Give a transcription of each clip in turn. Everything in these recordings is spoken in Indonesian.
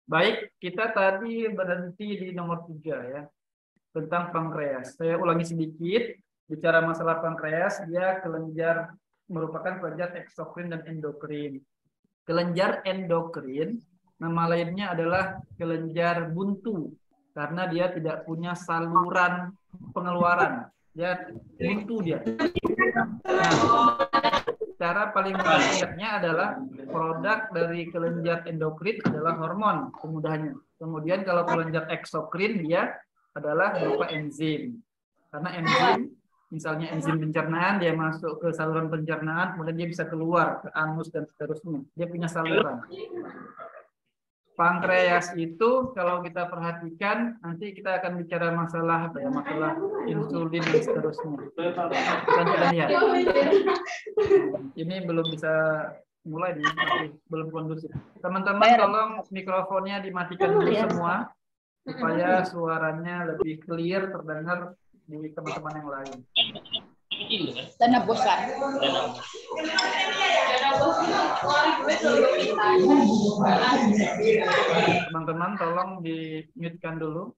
Baik, kita tadi berhenti di nomor 3 ya, tentang pankreas. Saya ulangi sedikit, bicara masalah pankreas, dia kelenjar merupakan kelenjar eksokrin dan endokrin. Kelenjar endokrin, nama lainnya adalah kelenjar buntu, karena dia tidak punya saluran pengeluaran. Dia buntu dia. Nah, cara paling mudah melihatnya adalah produk dari kelenjar endokrin adalah hormon, kemudahannya. Kemudian kalau kelenjar eksokrin dia adalah berupa enzim. Karena enzim, misalnya enzim pencernaan, dia masuk ke saluran pencernaan, kemudian dia bisa keluar ke anus dan seterusnya. Dia punya saluran. Pankreas itu kalau kita perhatikan, nanti kita akan bicara masalah apa ya, masalah insulin dan seterusnya. Nanti akan lihat. Ini belum bisa mulai nih, masih belum kondusif. Teman-teman tolong mikrofonnya dimatikan dulu semua supaya suaranya lebih clear terdengar di teman-teman yang lain. Dana bosan. Teman-teman tolong di-mute-kan dulu.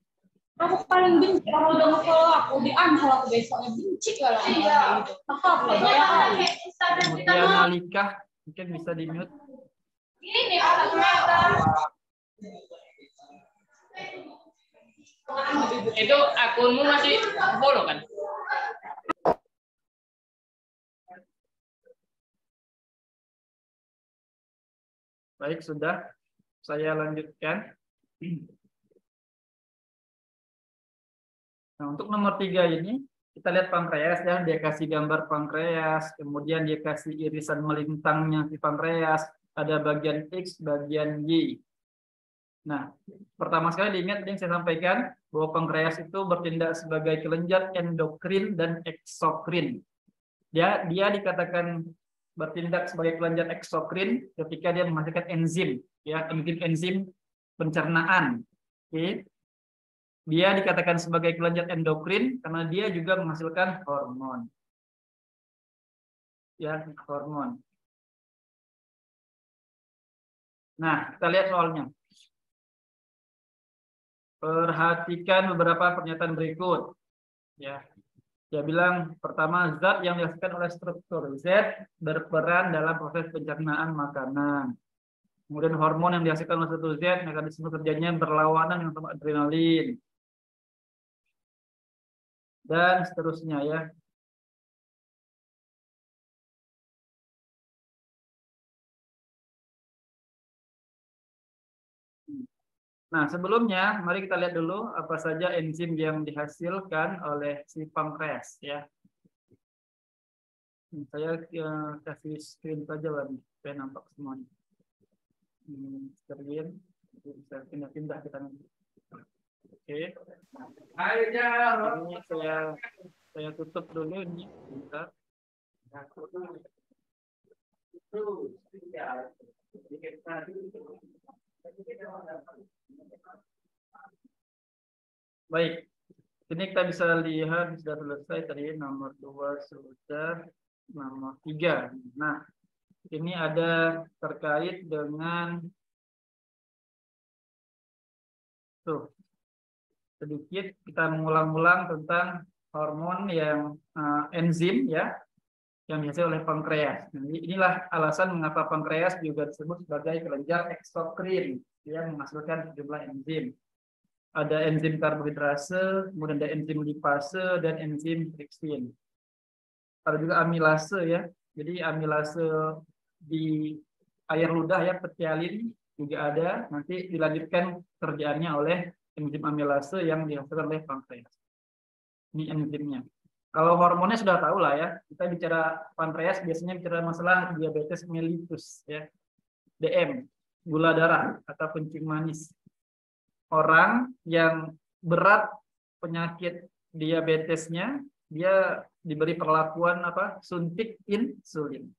Aku paling benci kalau udah nge-follow aku di unfollow aku besoknya benci kalau gitu. Kemudian Malika mungkin bisa di-mute. Ini itu akunmu masih follow kan? Baik, sudah. Saya lanjutkan. Nah, untuk nomor 3 ini, kita lihat pankreas ya. Dia kasih gambar pankreas, kemudian dia kasih irisan melintangnya di pankreas. Ada bagian X, bagian Y. Nah, pertama sekali diingat yang saya sampaikan bahwa pankreas itu bertindak sebagai kelenjar endokrin dan eksokrin. Dia dikatakan bertindak sebagai kelenjar eksokrin ketika dia menghasilkan enzim, ya, enzim pencernaan. Oke. Dia dikatakan sebagai kelenjar endokrin karena dia juga menghasilkan hormon. Ya, hormon. Nah, kita lihat soalnya. Perhatikan beberapa pernyataan berikut. Ya. Dia bilang, pertama, zat yang dihasilkan oleh struktur Z berperan dalam proses pencernaan makanan. Kemudian hormon yang dihasilkan oleh struktur Z, mekanisme kerjanya berlawanan dengan adrenalin. Dan seterusnya ya. Nah, sebelumnya mari kita lihat dulu apa saja enzim yang dihasilkan oleh si pankreas ya. Saya kasih screen saja lah supaya nampak semuanya. Screen bisa pindah-pindah kita nanti. Oke. Ini saya tutup dulu ini. Bentar. Baik, ini kita bisa lihat sudah selesai tadi nomor 2 sudah, nomor 3. Nah, ini ada terkait dengan tuh sedikit kita mengulang-ulang tentang hormon yang enzim ya yang dihasilkan oleh pankreas. Nah, inilah alasan mengapa pankreas juga disebut sebagai kelenjar eksokrin yang menghasilkan sejumlah enzim. Ada enzim karbohidrase, kemudian ada enzim lipase dan enzim tripsin. Ada juga amilase ya. Jadi amilase di air ludah ya, petialin juga ada. Nanti dilanjutkan kerjaannya oleh enzim amilase yang dihasilkan oleh pankreas. Ini enzimnya. Kalau hormonnya sudah tahu lah ya. Kita bicara pankreas biasanya bicara masalah diabetes mellitus ya. DM, gula darah atau kencing manis. Orang yang berat penyakit diabetesnya, dia diberi perlakuan apa? Suntik insulin.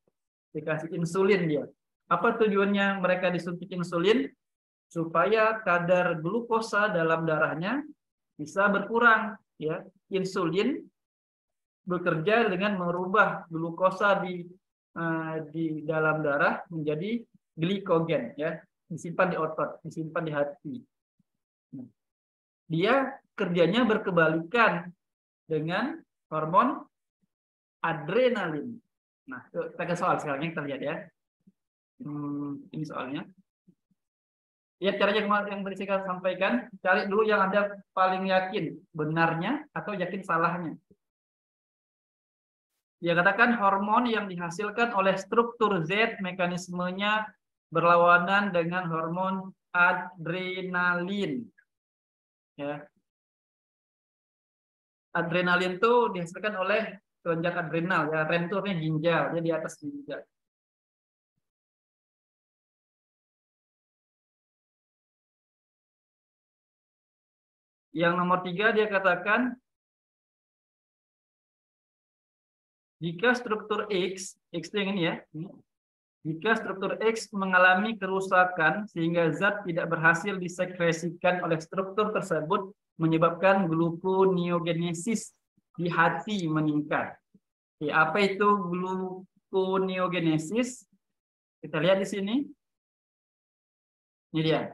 Dikasih insulin dia. Apa tujuannya mereka disuntik insulin? Supaya kadar glukosa dalam darahnya bisa berkurang. Ya, insulin bekerja dengan merubah glukosa di dalam darah menjadi glikogen. Ya, disimpan di otot, disimpan di hati. Nah, dia kerjanya berkebalikan dengan hormon adrenalin. Nah, kita ke soal sekarang kita lihat ya. Ini soalnya. Ya, caranya yang tadi saya sampaikan, cari dulu yang Anda paling yakin benarnya atau yakin salahnya. Dia katakan hormon yang dihasilkan oleh struktur Z mekanismenya berlawanan dengan hormon adrenalin. Ya. Adrenalin itu dihasilkan oleh kelenjar adrenal, ya. Rem itu artinya ginjal, dia di atas ginjal. Yang nomor 3 dia katakan jika struktur X itu yang ini ya, jika struktur X mengalami kerusakan sehingga zat tidak berhasil disekresikan oleh struktur tersebut menyebabkan gluconeogenesis di hati meningkat. Oke, apa itu gluconeogenesis? Kita lihat di sini. Ini dia.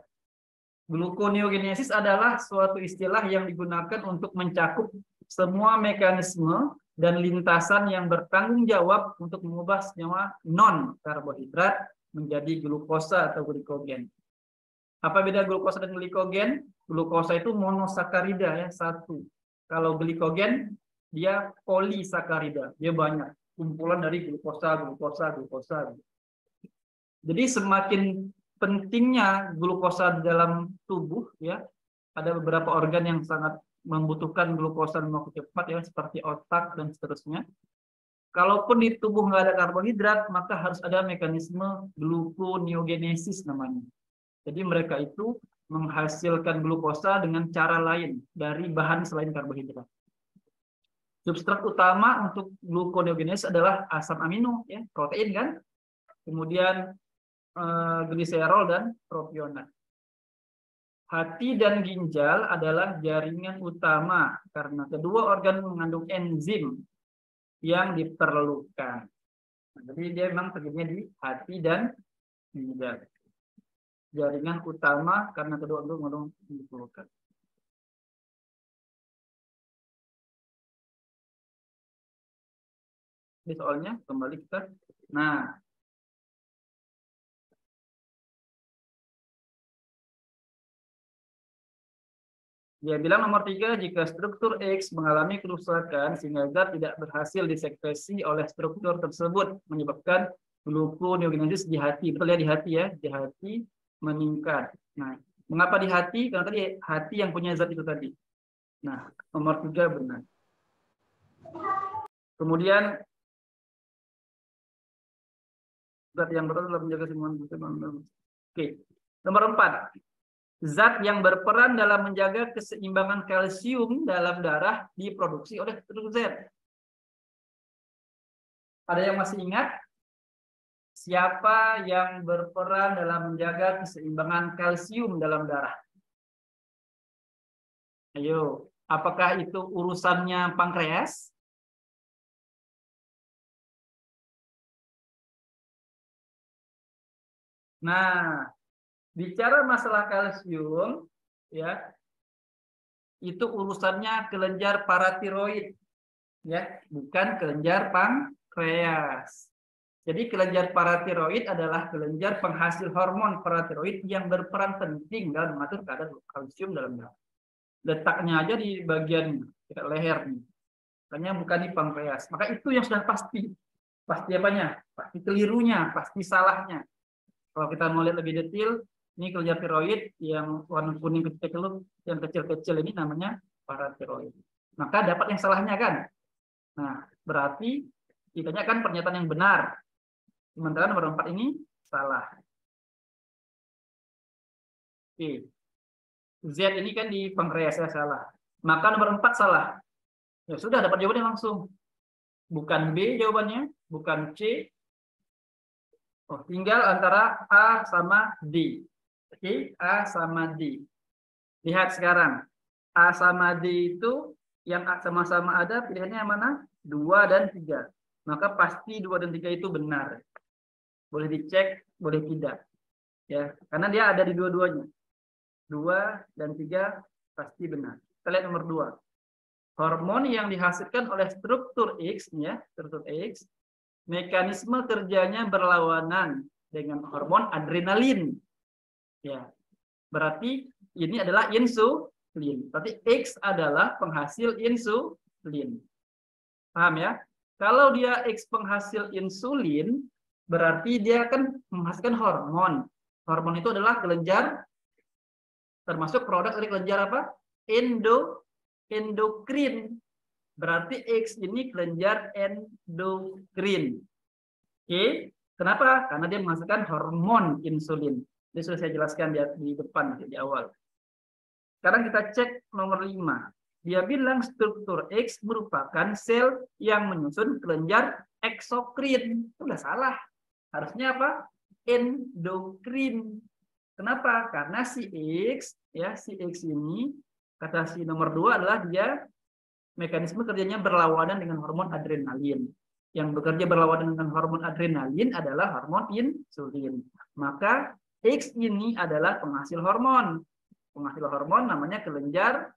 Gluconeogenesis adalah suatu istilah yang digunakan untuk mencakup semua mekanisme dan lintasan yang bertanggung jawab untuk mengubah senyawa non-karbohidrat menjadi glukosa atau glikogen. Apa beda glukosa dan glikogen? Glukosa itu monosakarida ya, satu. Kalau glikogen dia polisakarida, dia banyak, kumpulan dari glukosa. Jadi semakin pentingnya glukosa dalam tubuh ya, ada beberapa organ yang sangat membutuhkan glukosa dengan waktu cepat ya, seperti otak dan seterusnya. Kalaupun di tubuh nggak ada karbohidrat, maka harus ada mekanisme gluconeogenesis namanya. Jadi mereka itu menghasilkan glukosa dengan cara lain dari bahan selain karbohidrat. Substrat utama untuk gluconeogenesis adalah asam amino ya, protein kan. Kemudian gliserol dan propionat. Hati dan ginjal adalah jaringan utama karena kedua organ mengandung enzim yang diperlukan. Nah, jadi dia memang terjadinya di hati dan ginjal. Jaringan utama karena kedua organ mengandung yang diperlukan. Ini soalnya kembali kita. Nah, dia bilang nomor 3, jika struktur X mengalami kerusakan sehingga zat tidak berhasil disekresi oleh struktur tersebut menyebabkan gluconeogenesis di hati. Betul ya, di hati ya, di hati meningkat. Nah, mengapa di hati? Karena tadi hati yang punya zat itu tadi. Nah, nomor 3 benar. Kemudian zat yang berat dalam menjaga keseimbangan. Oke. Nomor 4. Zat yang berperan dalam menjaga keseimbangan kalsium dalam darah diproduksi oleh struktur Z. Ada yang masih ingat? Siapa yang berperan dalam menjaga keseimbangan kalsium dalam darah? Ayo, apakah itu urusannya pankreas? Nah, bicara masalah kalsium, ya, itu urusannya kelenjar paratiroid, ya, bukan kelenjar pankreas. Jadi kelenjar paratiroid adalah kelenjar penghasil hormon paratiroid yang berperan penting dalam mengatur kadar kalsium dalam darah. Letaknya aja di bagian leher nih, makanya bukan di pankreas. Maka itu yang sudah pasti. Pasti apanya? Pasti kelirunya, pasti salahnya. Kalau kita mau lihat lebih detail, ini kelenjar tiroid yang warna kuning kecil, yang kecil-kecil ini namanya paratiroid. Maka dapat yang salahnya kan? Nah, berarti kitanya kan pernyataan yang benar. Sementara nomor 4 ini salah. Oke. Z ini kan di pankreas ya, salah. Maka nomor 4 salah. Ya sudah, dapat jawabannya langsung. Bukan B jawabannya, bukan C. Oh, tinggal antara A sama D. Oke, A sama D. Lihat sekarang. A sama D itu yang sama-sama ada pilihannya yang mana? 2 dan 3. Maka pasti 2 dan 3 itu benar. Boleh dicek, boleh tidak. Ya, karena dia ada di dua-duanya. 2 dan 3 pasti benar. Kita lihat nomor 2. Hormon yang dihasilkan oleh struktur X, ya, struktur X, mekanisme kerjanya berlawanan dengan hormon adrenalin. Ya, berarti ini adalah insulin. Berarti X adalah penghasil insulin. Paham ya? Kalau dia X penghasil insulin, berarti dia akan menghasilkan hormon. Hormon itu adalah kelenjar, termasuk produk dari kelenjar apa? Endokrin. Berarti X ini kelenjar endokrin. Oke, kenapa? Karena dia menghasilkan hormon insulin. Ini sudah saya jelaskan di depan, di awal. Sekarang kita cek nomor 5. Dia bilang struktur X merupakan sel yang menyusun kelenjar eksokrin. Itu udah salah. Harusnya apa? Endokrin. Kenapa? Karena si X, ya, si X ini, kata si nomor 2 adalah dia mekanisme kerjanya berlawanan dengan hormon adrenalin. Yang bekerja berlawanan dengan hormon adrenalin adalah hormon insulin. Maka X ini adalah penghasil hormon. Penghasil hormon namanya kelenjar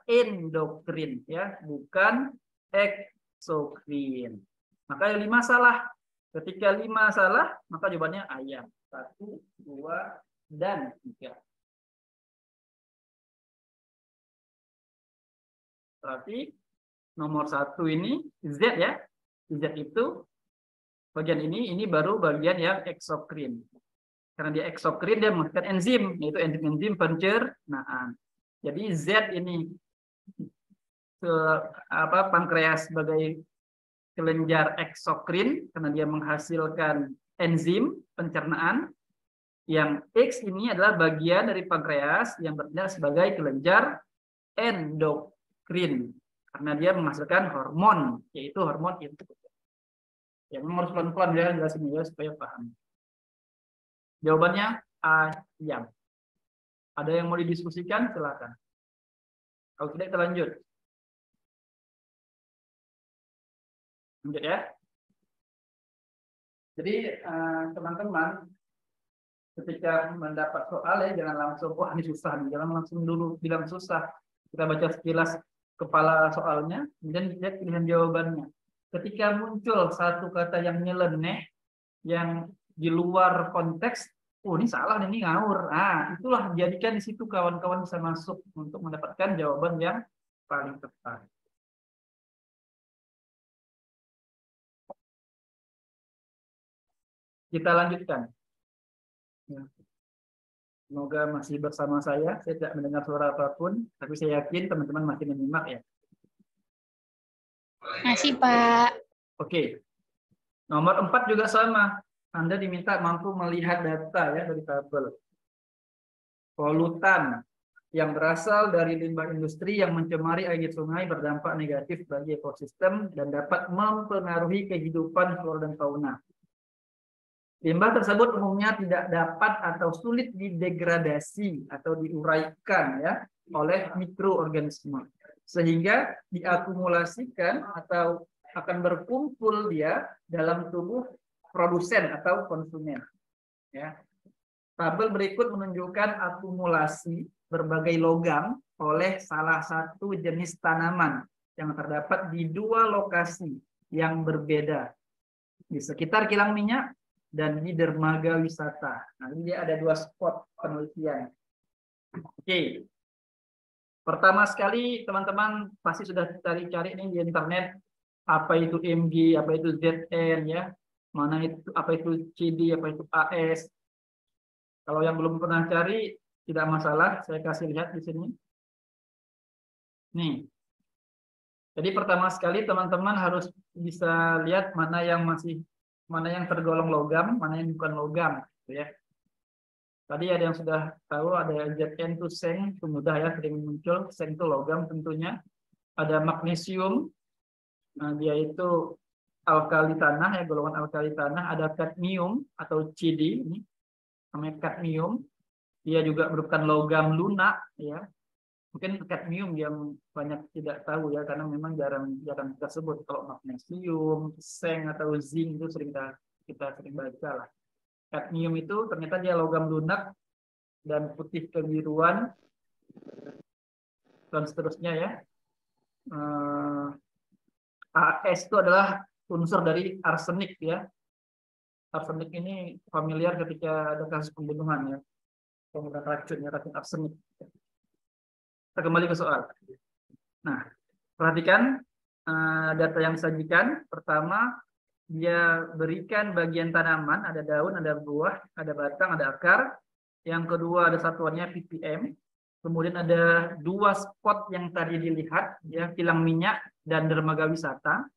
endokrin, ya, bukan eksokrin. Maka yang 5 salah. Ketika 5 salah, maka jawabannya ayam. 1, 2, dan 3. Berarti nomor 1 ini Z, ya. Z itu bagian ini baru bagian yang eksokrin. Karena dia eksokrin, dia menghasilkan enzim, yaitu enzim pencernaan. Jadi Z ini pankreas sebagai kelenjar eksokrin karena dia menghasilkan enzim pencernaan. Yang X ini adalah bagian dari pankreas yang bertindak sebagai kelenjar endokrin karena dia menghasilkan hormon, yaitu hormon insulin. Ya, memang harus pelan-pelan ya jelasin ya supaya paham. Jawabannya ayam. Ada yang mau didiskusikan? Silakan. Kalau tidak kita lanjut. Lanjut ya. Jadi teman-teman ketika mendapat soal ya jangan langsung wah ini susah nih, jangan langsung dulu bilang susah. Kita baca sekilas kepala soalnya, kemudian lihat pilihan jawabannya. Ketika muncul satu kata yang nyeleneh, yang di luar konteks, oh ini salah, ini ngawur. Ah, itulah jadikan di situ kawan-kawan bisa masuk untuk mendapatkan jawaban yang paling tepat. Kita lanjutkan. Ya. Semoga masih bersama saya tidak mendengar suara apapun, tapi saya yakin teman-teman masih menyimak ya. Masih, Pak. Oke. Nomor 4 juga sama. Anda diminta mampu melihat data ya dari tabel. Polutan yang berasal dari limbah industri yang mencemari air sungai berdampak negatif bagi ekosistem dan dapat mempengaruhi kehidupan flora dan fauna. Limbah tersebut umumnya tidak dapat atau sulit didegradasi atau diuraikan ya oleh mikroorganisme sehingga diakumulasikan atau akan berkumpul dia dalam tubuh produsen atau konsumen. Ya. Tabel berikut menunjukkan akumulasi berbagai logam oleh salah satu jenis tanaman yang terdapat di 2 lokasi yang berbeda di sekitar kilang minyak dan di dermaga wisata. Nah, ini ada 2 spot penelitian. Oke. Pertama sekali teman-teman pasti sudah cari-cari nih di internet apa itu Mg, apa itu Zn ya. Mana itu apa itu CD, apa itu AS. Kalau yang belum pernah cari tidak masalah, saya kasih lihat di sini. Nih. Jadi pertama sekali teman-teman harus bisa lihat mana yang tergolong logam, mana yang bukan logam, gitu ya. Tadi ada yang sudah tahu ada Zn itu seng, itu mudah ya, sering muncul. Seng itu logam tentunya. Ada magnesium, nah, dia itu alkali tanah ya, golongan alkali tanah. Ada kadmium atau CD ini, namanya kadmium. Dia juga merupakan logam lunak ya. Mungkin kadmium yang banyak tidak tahu ya, karena memang jarang kita sebut. Kalau magnesium, seng atau zinc itu kita sering baca lah. Kadmium itu ternyata dia logam lunak dan putih kebiruan dan seterusnya ya. AS itu adalah unsur dari arsenik ya. Arsenik ini familiar ketika ada kasus pembunuhan ya, penggunaan racun arsenik. Kita kembali ke soal. Nah, perhatikan data yang disajikan. Pertama, dia berikan bagian tanaman, ada daun, ada buah, ada batang, ada akar. Yang kedua ada satuannya ppm. Kemudian ada 2 spot yang tadi dilihat, ya, kilang minyak dan dermaga wisata.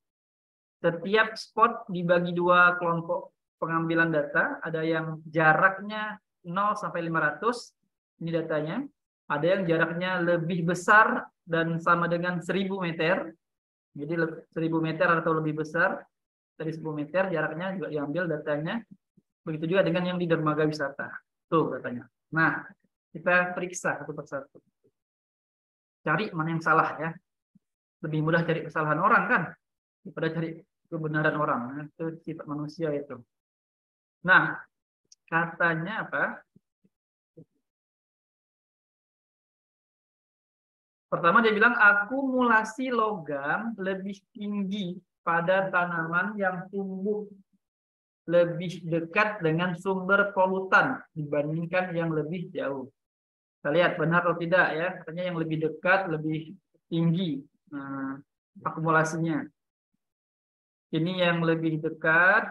Setiap spot dibagi 2 kelompok pengambilan data, ada yang jaraknya 0 sampai 500, ini datanya. Ada yang jaraknya lebih besar dan sama dengan 1000 meter. Jadi 1000 meter atau lebih besar dari 1000 meter jaraknya juga diambil datanya. Begitu juga dengan yang di dermaga wisata. Tuh datanya. Nah, kita periksa satu persatu. Cari mana yang salah ya. Lebih mudah cari kesalahan orang kan daripada cari kebenaran orang. Itu sifat manusia itu. Nah, katanya apa? Pertama dia bilang akumulasi logam lebih tinggi pada tanaman yang tumbuh lebih dekat dengan sumber polutan dibandingkan yang lebih jauh. Kita lihat benar atau tidak ya. Katanya yang lebih dekat lebih tinggi akumulasinya. Ini yang lebih dekat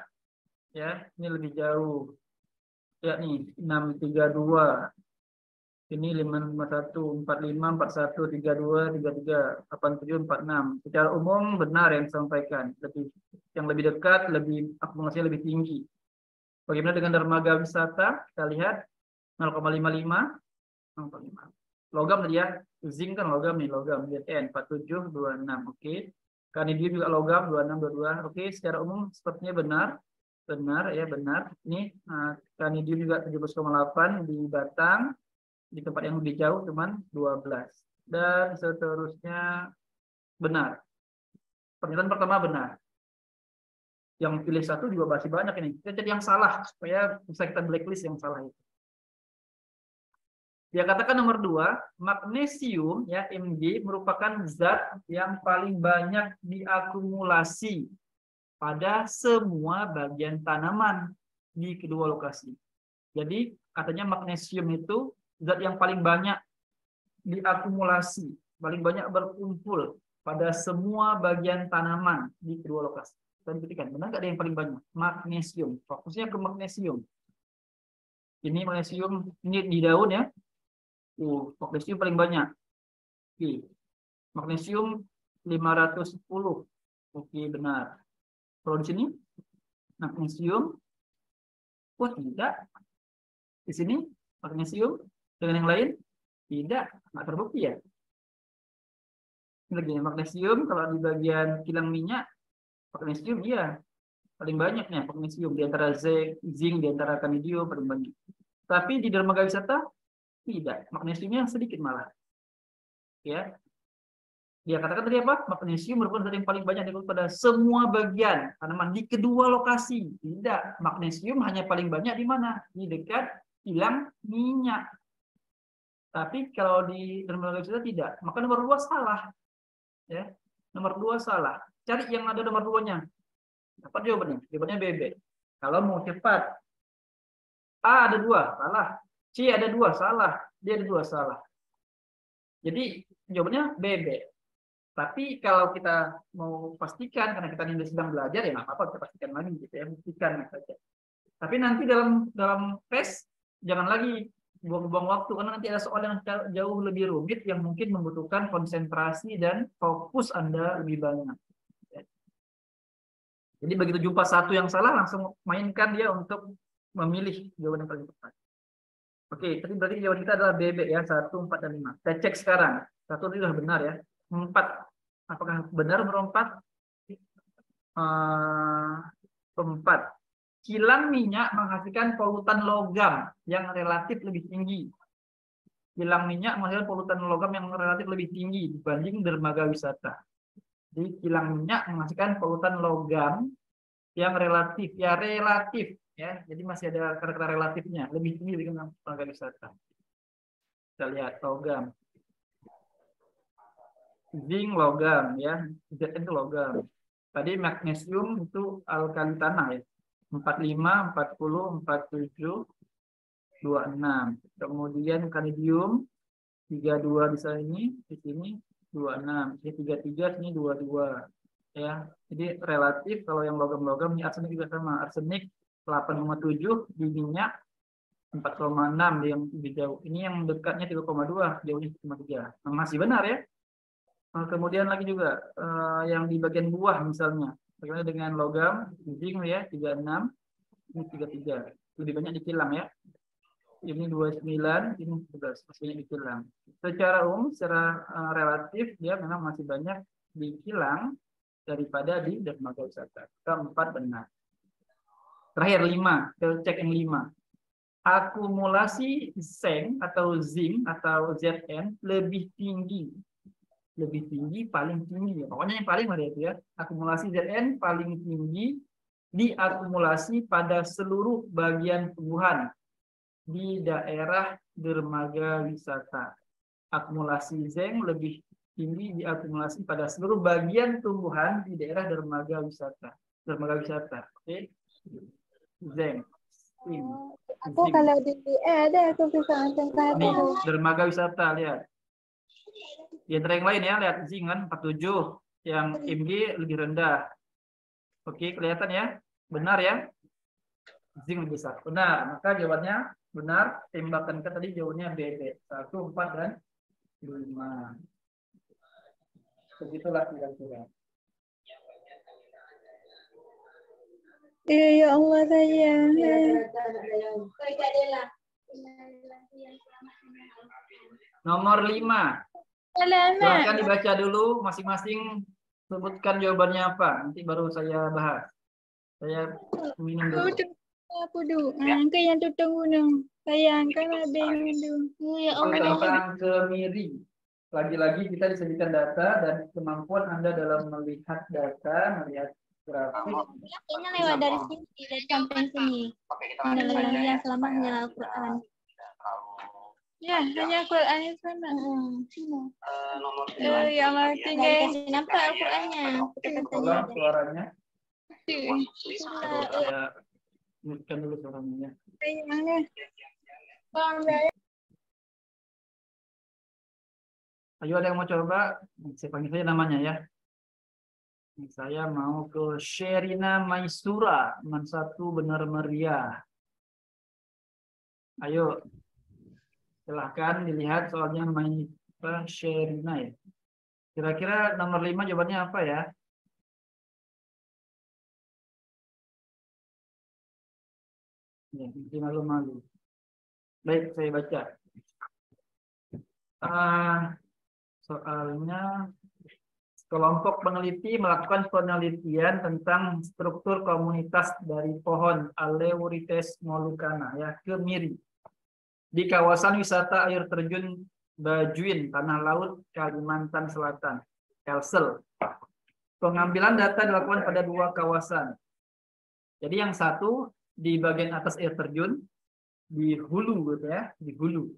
ya, ini lebih jauh. Ya nih 632. Ini 551, 45, 41, 32, 33, 87, 46. Secara umum benar yang disampaikan. Yang lebih dekat, akumulasinya lebih tinggi. Bagaimana dengan dermaga wisata? Kita lihat 0,55. Logam tadi ya, zinc kan logam nih, logam Zn 4726. Oke. Kanidium juga logam 2622. Oke, secara umum sepertinya benar. Benar ya, benar. Ini kanidium juga 17,8 di batang. Di tempat yang lebih jauh cuman 12. Dan seterusnya benar. Pernyataan pertama benar. Yang pilih satu juga masih banyak ini. Kita cari yang salah supaya bisa kita blacklist yang salah itu. Dia katakan nomor 2, magnesium ya Mg merupakan zat yang paling banyak diakumulasi pada semua bagian tanaman di kedua lokasi. Jadi katanya magnesium itu zat yang paling banyak diakumulasi, paling banyak berkumpul pada semua bagian tanaman di kedua lokasi. Dan buktikan, benar nggak ada yang paling banyak? Magnesium. Fokusnya ke magnesium. Ini magnesium, ini di daun ya. Magnesium paling banyak. Oke. Magnesium 510. Oke, benar. Kalau di sini, magnesium, tidak. Di sini, magnesium dengan yang lain, tidak terbukti ya. Lagi magnesium kalau di bagian kilang minyak, magnesium iya paling banyak nih magnesium di antara zinc, di antara kanidium paling banyak. Tapi di dermaga wisata tidak, magnesiumnya sedikit malah. Ya. Dia katakan tadi apa? Magnesium merupakan zat yang paling banyak daripada semua bagian tanaman di kedua lokasi. Tidak, magnesium hanya paling banyak di mana? Di dekat kilang minyak. Tapi kalau di dermaga wisata tidak. Maka nomor 2 salah. Ya. Nomor 2 salah. Cari yang ada nomor 2-nya. Apa jawabannya? Jawabannya BB. Kalau mau cepat. A ada 2, salah. C ada 2, salah. D ada 2, salah. Jadi jawabannya BB. Tapi kalau kita mau pastikan, karena kita ini sedang belajar, ya nggak apa-apa, kita pastikan lagi. Gitu ya, buktikan saja. Tapi nanti dalam tes, jangan lagi buang-buang waktu, karena nanti ada soal yang jauh lebih rumit, yang mungkin membutuhkan konsentrasi dan fokus Anda lebih banyak. Jadi begitu jumpa satu yang salah, langsung mainkan dia untuk memilih jawaban yang paling tepat. Oke, tadi berarti jawaban kita adalah BB ya, 1, 4, dan 5. Kita cek sekarang. 1 ini sudah benar ya. 4. Apakah benar nomor 4? 4. Kilang minyak menghasilkan polutan logam yang relatif lebih tinggi. Kilang minyak menghasilkan polutan logam yang relatif lebih tinggi dibanding dermaga wisata. Jadi kilang minyak menghasilkan polutan logam yang relatif, ya relatif, ya. Jadi masih ada kata-kata relatifnya, lebih tinggi dengan lembaga wisata. Kita lihat logam. Zinc logam ya, Zn itu logam. Tadi magnesium itu alkali tanah ya. 45, 40, 47, 26. Kemudian kalidium 32 di sini 26. Ini 33, sini 22 ya. Jadi relatif kalau yang logam-logam ini arsenik juga sama. Arsenik 8,7 di minyak 4,6 di yang lebih jauh. Ini yang dekatnya 3,2, jauhnya 1,3. Nah, masih benar ya. Nah, kemudian lagi juga yang di bagian buah misalnya. Bagaimana dengan logam, zinc ya 36, ini 33. Lebih banyak di kilang ya. Ini 29, ini 11, masih banyak di kilang. Secara umum, secara relatif dia memang masih banyak di kilang daripada di dermaga wisata. Keempat benar. Terakhir 5, kita cek yang 5. Akumulasi zinc atau Zn lebih tinggi, paling tinggi ya. Pokoknya yang paling ada itu ya. Akumulasi Zn paling tinggi diakumulasi pada seluruh bagian tumbuhan di daerah dermaga wisata. Akumulasi zinc lebih tinggi diakumulasi pada seluruh bagian tumbuhan di daerah dermaga wisata. Dermaga wisata, oke? Zinc. Aku kalau di ada aku bisa tentang Nih, dermaga wisata lihat. Di antara yang lain ya, lihat zinc kan 47, yang Mg lebih rendah. Oke, kelihatan ya? Benar ya? Zinc lebih besar. Benar, maka jawabannya benar. Tembakan kita tadi jawabannya BB. 1, 4, dan 5. Begitulah kira-kira. Ya Allah sayang. Nomor 5. Silakan dibaca dulu masing-masing, sebutkan jawabannya apa. Nanti baru saya bahas. Saya minum dulu. Aku dulu. Angka yang tutang gunung. Sayang kan ada yang minum. Ya Allah. Tentang kemiri. Lagi-lagi kita disajikan data dan kemampuan Anda dalam melihat data, melihat grafik. Ini lewat dari sini, dari samping sini. Yang selamat menyala Al-Quran. Ya, hanya Al-Quran itu sana. Ya Allah, tinggal nampak Al-Qurannya. Tolong suaranya. Saya mute dulu suaranya. Ayo ada yang mau coba? Saya panggil saja namanya ya. Saya mau ke Sherina Maisura, teman satu benar meriah. Ayo, silahkan dilihat soalnya Maisura Sherina ya. Kira-kira nomor 5 jawabannya apa ya? Ya, mungkin malu-malu. Baik, saya baca. Soalnya kelompok peneliti melakukan penelitian tentang struktur komunitas dari pohon Aleurites molucana ya, kemiri di kawasan wisata air terjun Bajuin, Tanah Laut, Kalimantan Selatan, Kalsel. Pengambilan data dilakukan pada 2 kawasan. Jadi yang satu di bagian atas air terjun di hulu gitu ya, di hulu.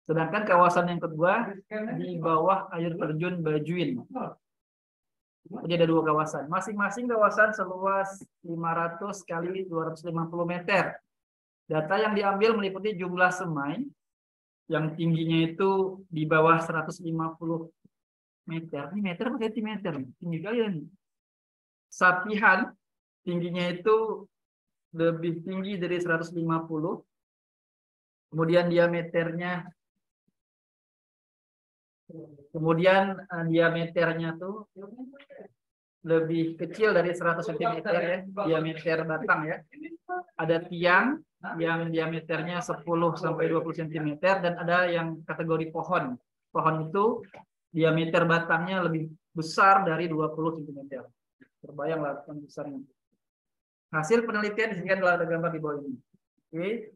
Sedangkan kawasan yang kedua di bawah air terjun Bajuin. Jadi ada 2 kawasan. Masing-masing kawasan seluas 500 kali 250 meter. Data yang diambil meliputi jumlah semai yang tingginya itu di bawah 150 meter. Ini meter apa sentimeter? Tinggi kalian. Sapihan tingginya itu lebih tinggi dari 150. Kemudian diameternya tuh lebih kecil dari 100 cm ya, diameter batang ya. Ada tiang yang diameternya 10 sampai 20 cm dan ada yang kategori pohon. Pohon itu diameter batangnya lebih besar dari 20 cm. Terbayanglah kan besarnya. Hasil penelitian disediakan dalam gambar di bawah ini. Oke.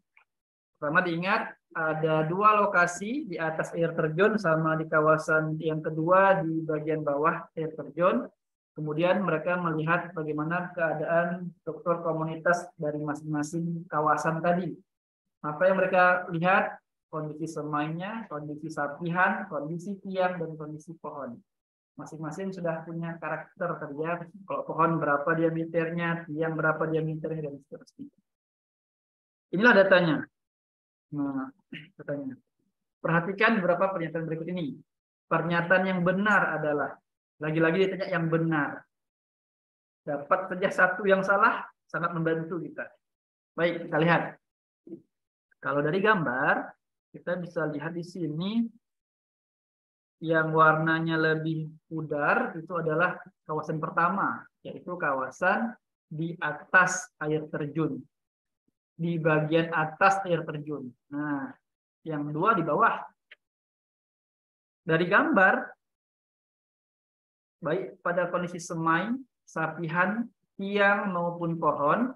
Pertama diingat ada 2 lokasi di atas air terjun sama di kawasan yang kedua di bagian bawah air terjun. Kemudian mereka melihat bagaimana keadaan struktur komunitas dari masing-masing kawasan tadi. Apa yang mereka lihat? Kondisi semainya, kondisi sapihan, kondisi tiang, dan kondisi pohon. Masing-masing sudah punya karakter kerja. Kalau pohon berapa diameternya, tiang berapa diameternya, dan seterusnya. Inilah datanya. Nah, datanya. Perhatikan beberapa pernyataan berikut ini. Pernyataan yang benar adalah, lagi-lagi ditanya yang benar. Dapat saja satu yang salah, sangat membantu kita. Baik, kita lihat. Kalau dari gambar, kita bisa lihat di sini, yang warnanya lebih pudar itu adalah kawasan pertama, yaitu kawasan di atas air terjun. Di bagian atas air terjun. Nah, yang dua di bawah. Dari gambar, baik pada kondisi semai, sapihan, tiang maupun pohon,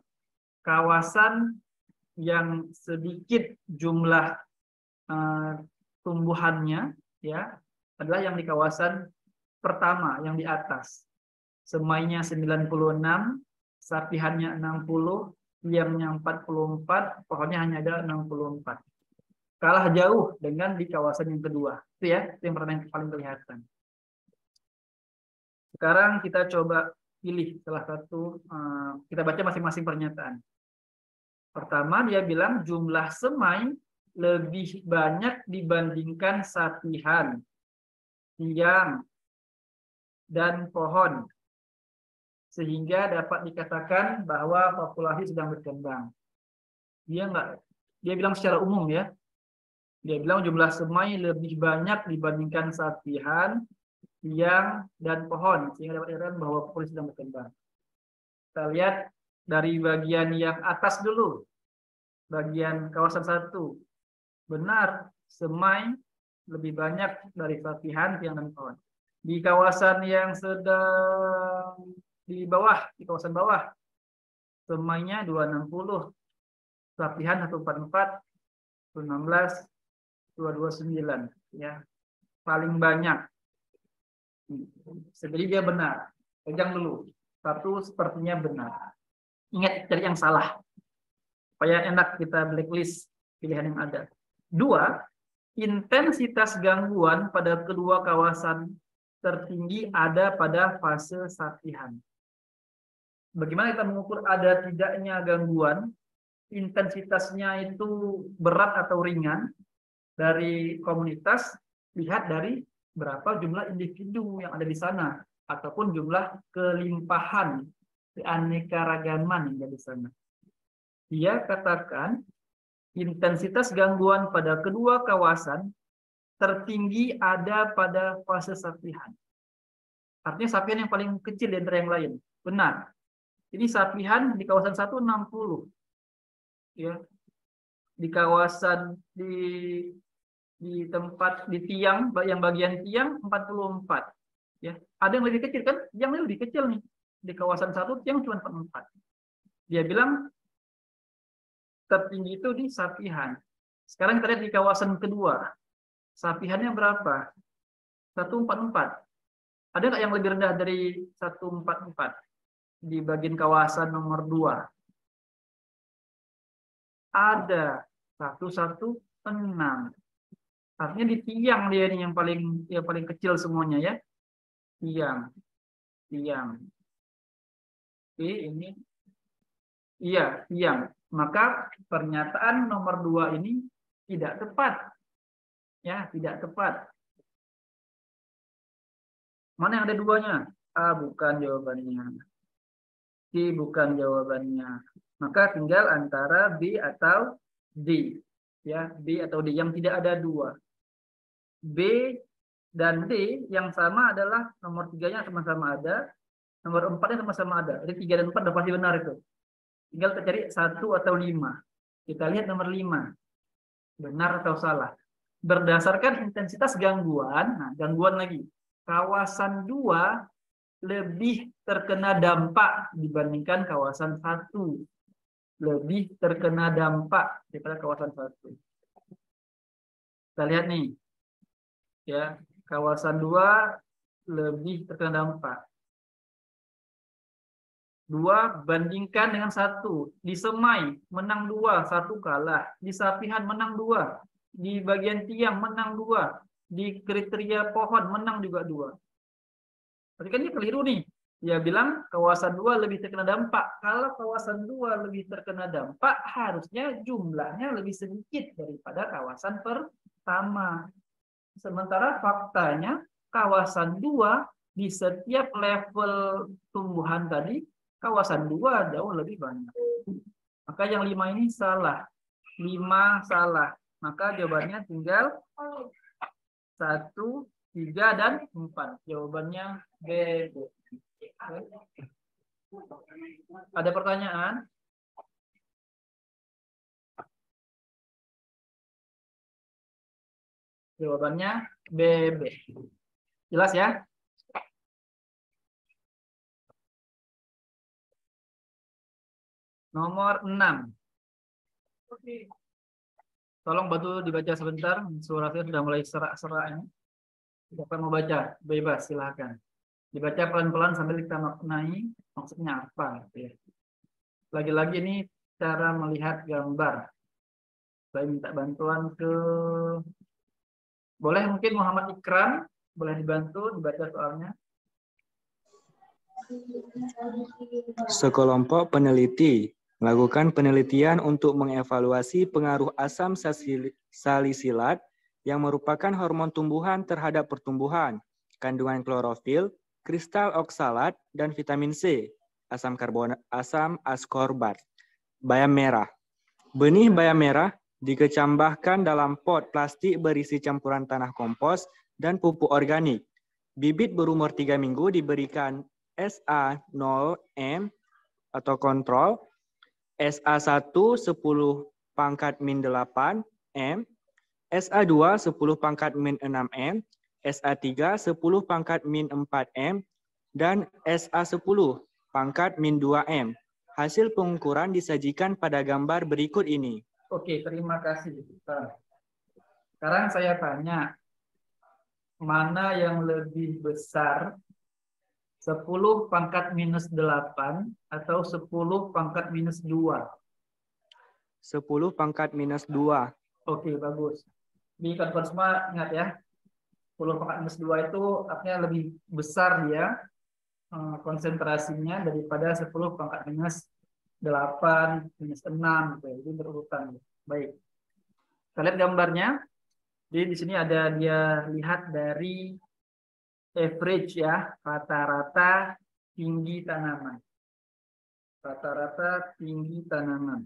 kawasan yang sedikit jumlah tumbuhannya, ya, adalah yang di kawasan pertama, yang di atas. Semainya 96, sapihannya 60, tiangnya 44, pohonnya hanya ada 64. Kalah jauh dengan di kawasan yang kedua. Itu ya, itu yang paling kelihatan. Sekarang kita coba pilih salah satu, kita baca masing-masing pernyataan. Pertama, dia bilang jumlah semai lebih banyak dibandingkan sapihan, tiang, dan pohon, sehingga dapat dikatakan bahwa populasi sedang berkembang. Dia bilang secara umum ya. Dia bilang jumlah semai lebih banyak dibandingkan sapihan, tiang, dan pohon, sehingga dapat dikatakan bahwa populasi sedang berkembang. Kita lihat dari bagian yang atas dulu, bagian kawasan 1. Benar, semai lebih banyak dari sapihan, tiang, dan pohon. Di kawasan yang sedang di bawah, di kawasan bawah, semainya 260, sapihan 144, 116, 229, ya, paling banyak. Jadi dia benar. Pegang dulu. Satu sepertinya benar. Ingat cari yang salah, supaya enak kita blacklist pilihan yang ada. 2, intensitas gangguan pada kedua kawasan tertinggi ada pada fase sapihan. Bagaimana kita mengukur ada tidaknya gangguan? Intensitasnya itu berat atau ringan dari komunitas, lihat dari berapa jumlah individu yang ada di sana, ataupun jumlah kelimpahan, keanekaragaman yang ada di sana. Dia katakan intensitas gangguan pada kedua kawasan tertinggi ada pada fase sapihan. Artinya sapihan yang paling kecil di antara yang lain. Benar. Ini sapihan di kawasan 1 60. Ya. Di kawasan di tempat di tiang, yang bagian tiang 44. Ya. Ada yang lebih kecil kan? Yang lebih kecil nih. Di kawasan 1 tiang cuma 44. Dia bilang tertinggi itu di sapihan. Sekarang kita lihat di kawasan kedua. Sapihannya berapa? 144. Ada nggak yang lebih rendah dari 144 di bagian kawasan nomor 2? Ada 116. Artinya di tiang dia ini yang paling kecil semuanya ya. Tiang. Oke, ini iya, tiang. Maka pernyataan nomor 2 ini tidak tepat. Ya, tidak tepat. Mana yang ada duanya? A bukan jawabannya. C bukan jawabannya. Maka tinggal antara B atau D. Ya, B atau D yang tidak ada 2. B dan D yang sama adalah nomor 3-nya sama-sama ada, nomor 4-nya sama-sama ada. Jadi 3 dan 4 sudah pasti benar itu. Tinggal kita cari 1 atau 5. Kita lihat nomor 5. Benar atau salah. Berdasarkan intensitas gangguan, nah gangguan lagi. Kawasan 2 lebih terkena dampak dibandingkan kawasan 1. Lebih terkena dampak daripada kawasan 1. Kita lihat nih. Ya, kawasan 2 lebih terkena dampak. 2 bandingkan dengan 1. Di semai menang 2, 1 kalah. Di sapihan menang 2. Di bagian tiang menang 2. Di kriteria pohon menang juga 2. Tapi kan ini keliru nih. Dia bilang kawasan 2 lebih terkena dampak. Kalau kawasan 2 lebih terkena dampak, harusnya jumlahnya lebih sedikit daripada kawasan pertama. Sementara faktanya kawasan 2 di setiap level tumbuhan tadi, kawasan 2 jauh lebih banyak. Maka yang 5 ini salah. 5 salah. Maka jawabannya tinggal 1, 3, dan 4. Jawabannya B. Ada pertanyaan? Jawabannya B. Jelas ya? Nomor 6. Tolong bantu dibaca sebentar. Suara saya sudah mulai serak-serak ini. Siapa mau baca? Bebas, silahkan. Dibaca pelan-pelan sambil kita maknai maksudnya apa. Lagi-lagi ini cara melihat gambar. Saya minta bantuan ke... Boleh mungkin Muhammad Ikram. Boleh dibantu dibaca soalnya. Sekelompok peneliti melakukan penelitian untuk mengevaluasi pengaruh asam salisilat yang merupakan hormon tumbuhan terhadap pertumbuhan, kandungan klorofil, kristal oksalat, dan vitamin C, asam askorbat, bayam merah. Benih bayam merah dikecambahkan dalam pot plastik berisi campuran tanah kompos dan pupuk organik. Bibit berumur 3 minggu diberikan SA0M atau kontrol, SA1 10 pangkat min 8 M, SA2 10 pangkat min 6 M, SA3 10 pangkat min 4 M, dan SA10 pangkat min 2 M. Hasil pengukuran disajikan pada gambar berikut ini. Oke, terima kasih. Sekarang saya tanya, mana yang lebih besar? 10 pangkat minus 8 atau 10 pangkat minus 2? 10 pangkat minus 2. Oke, bagus. Di konvers semua ingat ya, 10 pangkat minus 2 itu artinya lebih besar dia konsentrasinya daripada 10 pangkat minus 8, minus 6. Gitu. Jadi berurutan. Baik. Kita lihat gambarnya. Jadi di sini ada dia lihat dari average ya, rata-rata tinggi tanaman. Rata-rata tinggi tanaman.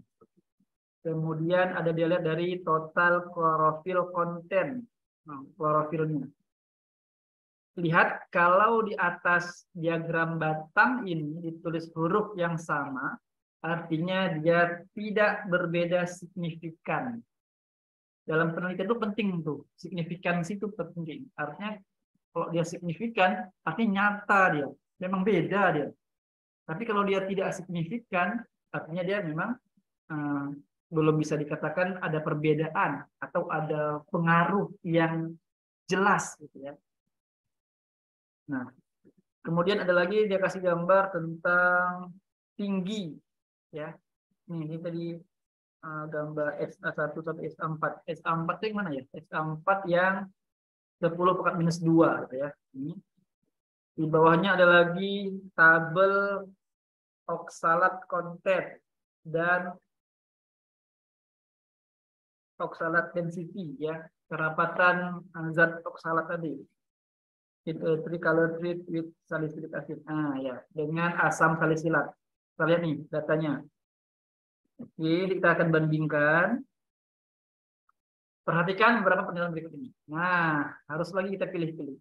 Kemudian ada dia lihat dari total klorofil konten. Nah, klorofilnya. Lihat kalau di atas diagram batang ini ditulis huruf yang sama, artinya dia tidak berbeda signifikan. Dalam penelitian itu penting tuh, signifikansi itu penting. Artinya kalau dia signifikan, artinya nyata dia. Memang beda dia. Tapi kalau dia tidak signifikan, artinya dia memang belum bisa dikatakan ada perbedaan atau ada pengaruh yang jelas. Gitu ya. Nah, kemudian ada lagi dia kasih gambar tentang tinggi. Ya, ini tadi gambar SA1 sampai SA4. SA4 itu yang mana ya? SA4 yang 10 pangkat minus 2 gitu ya. Ini. Di bawahnya ada lagi tabel oksalat konten dan oksalat density ya, kerapatan zat oksalat tadi. Tricolor treat with salicylic acid. Ya, dengan asam salisilat. Kita lihat nih datanya. Oke, kita akan bandingkan. Perhatikan beberapa penilaian berikut ini. Nah, harus lagi kita pilih-pilih.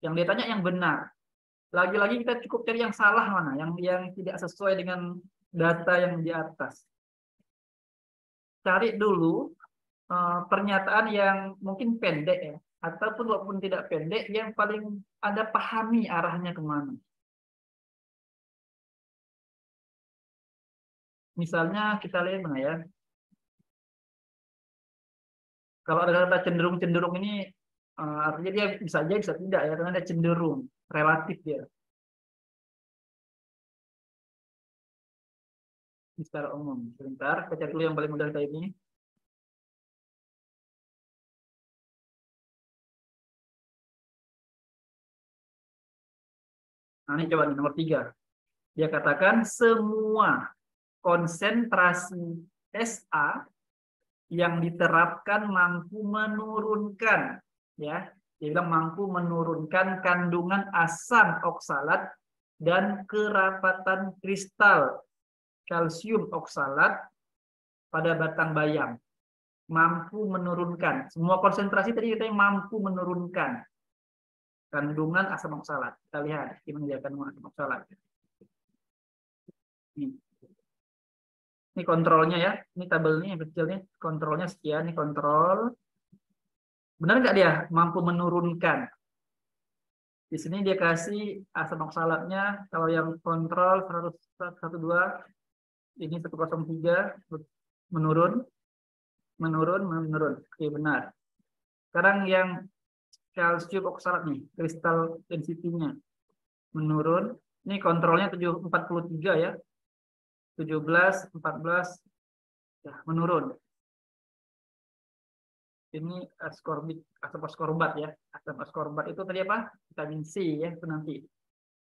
Yang dia tanya yang benar. Lagi-lagi kita cukup cari yang salah mana, yang tidak sesuai dengan data yang di atas. Cari dulu pernyataan yang mungkin pendek ya, ataupun walaupun tidak pendek, yang paling Anda pahami arahnya kemana. Misalnya kita lihat mana ya. Kalau ada kata cenderung-cenderung ini artinya dia bisa aja bisa tidak ya, karena ada cenderung relatif dia. Ini secara umum. Sebentar, kita cari dulu yang paling mudah kayak ini. Nah, ini coba nih, nomor 3. Dia katakan semua konsentrasi SA yang diterapkan mampu menurunkan, ya, dia bilang mampu menurunkan kandungan asam oksalat dan kerapatan kristal kalsium oksalat pada batang bayam. Mampu menurunkan. Semua konsentrasi tadi kita yang mampu menurunkan kandungan asam oksalat. Kita lihat gimana dia kandungan asam oksalat. Ini kontrolnya ya. Ini tabelnya yang kecil nih. Kontrolnya sekian. Ini kontrol. Benar nggak dia mampu menurunkan? Di sini dia kasih asam oksalatnya. Kalau yang kontrol 112, ini 103 menurun. Oke, benar. Sekarang yang kalsium oksalat nih, kristal density-nya menurun. Ini kontrolnya 43 ya. 17, 14 ya, menurun. Ini asam ascorbat ya. Asam ascorbat itu tadi apa? Vitamin C ya, itu nanti.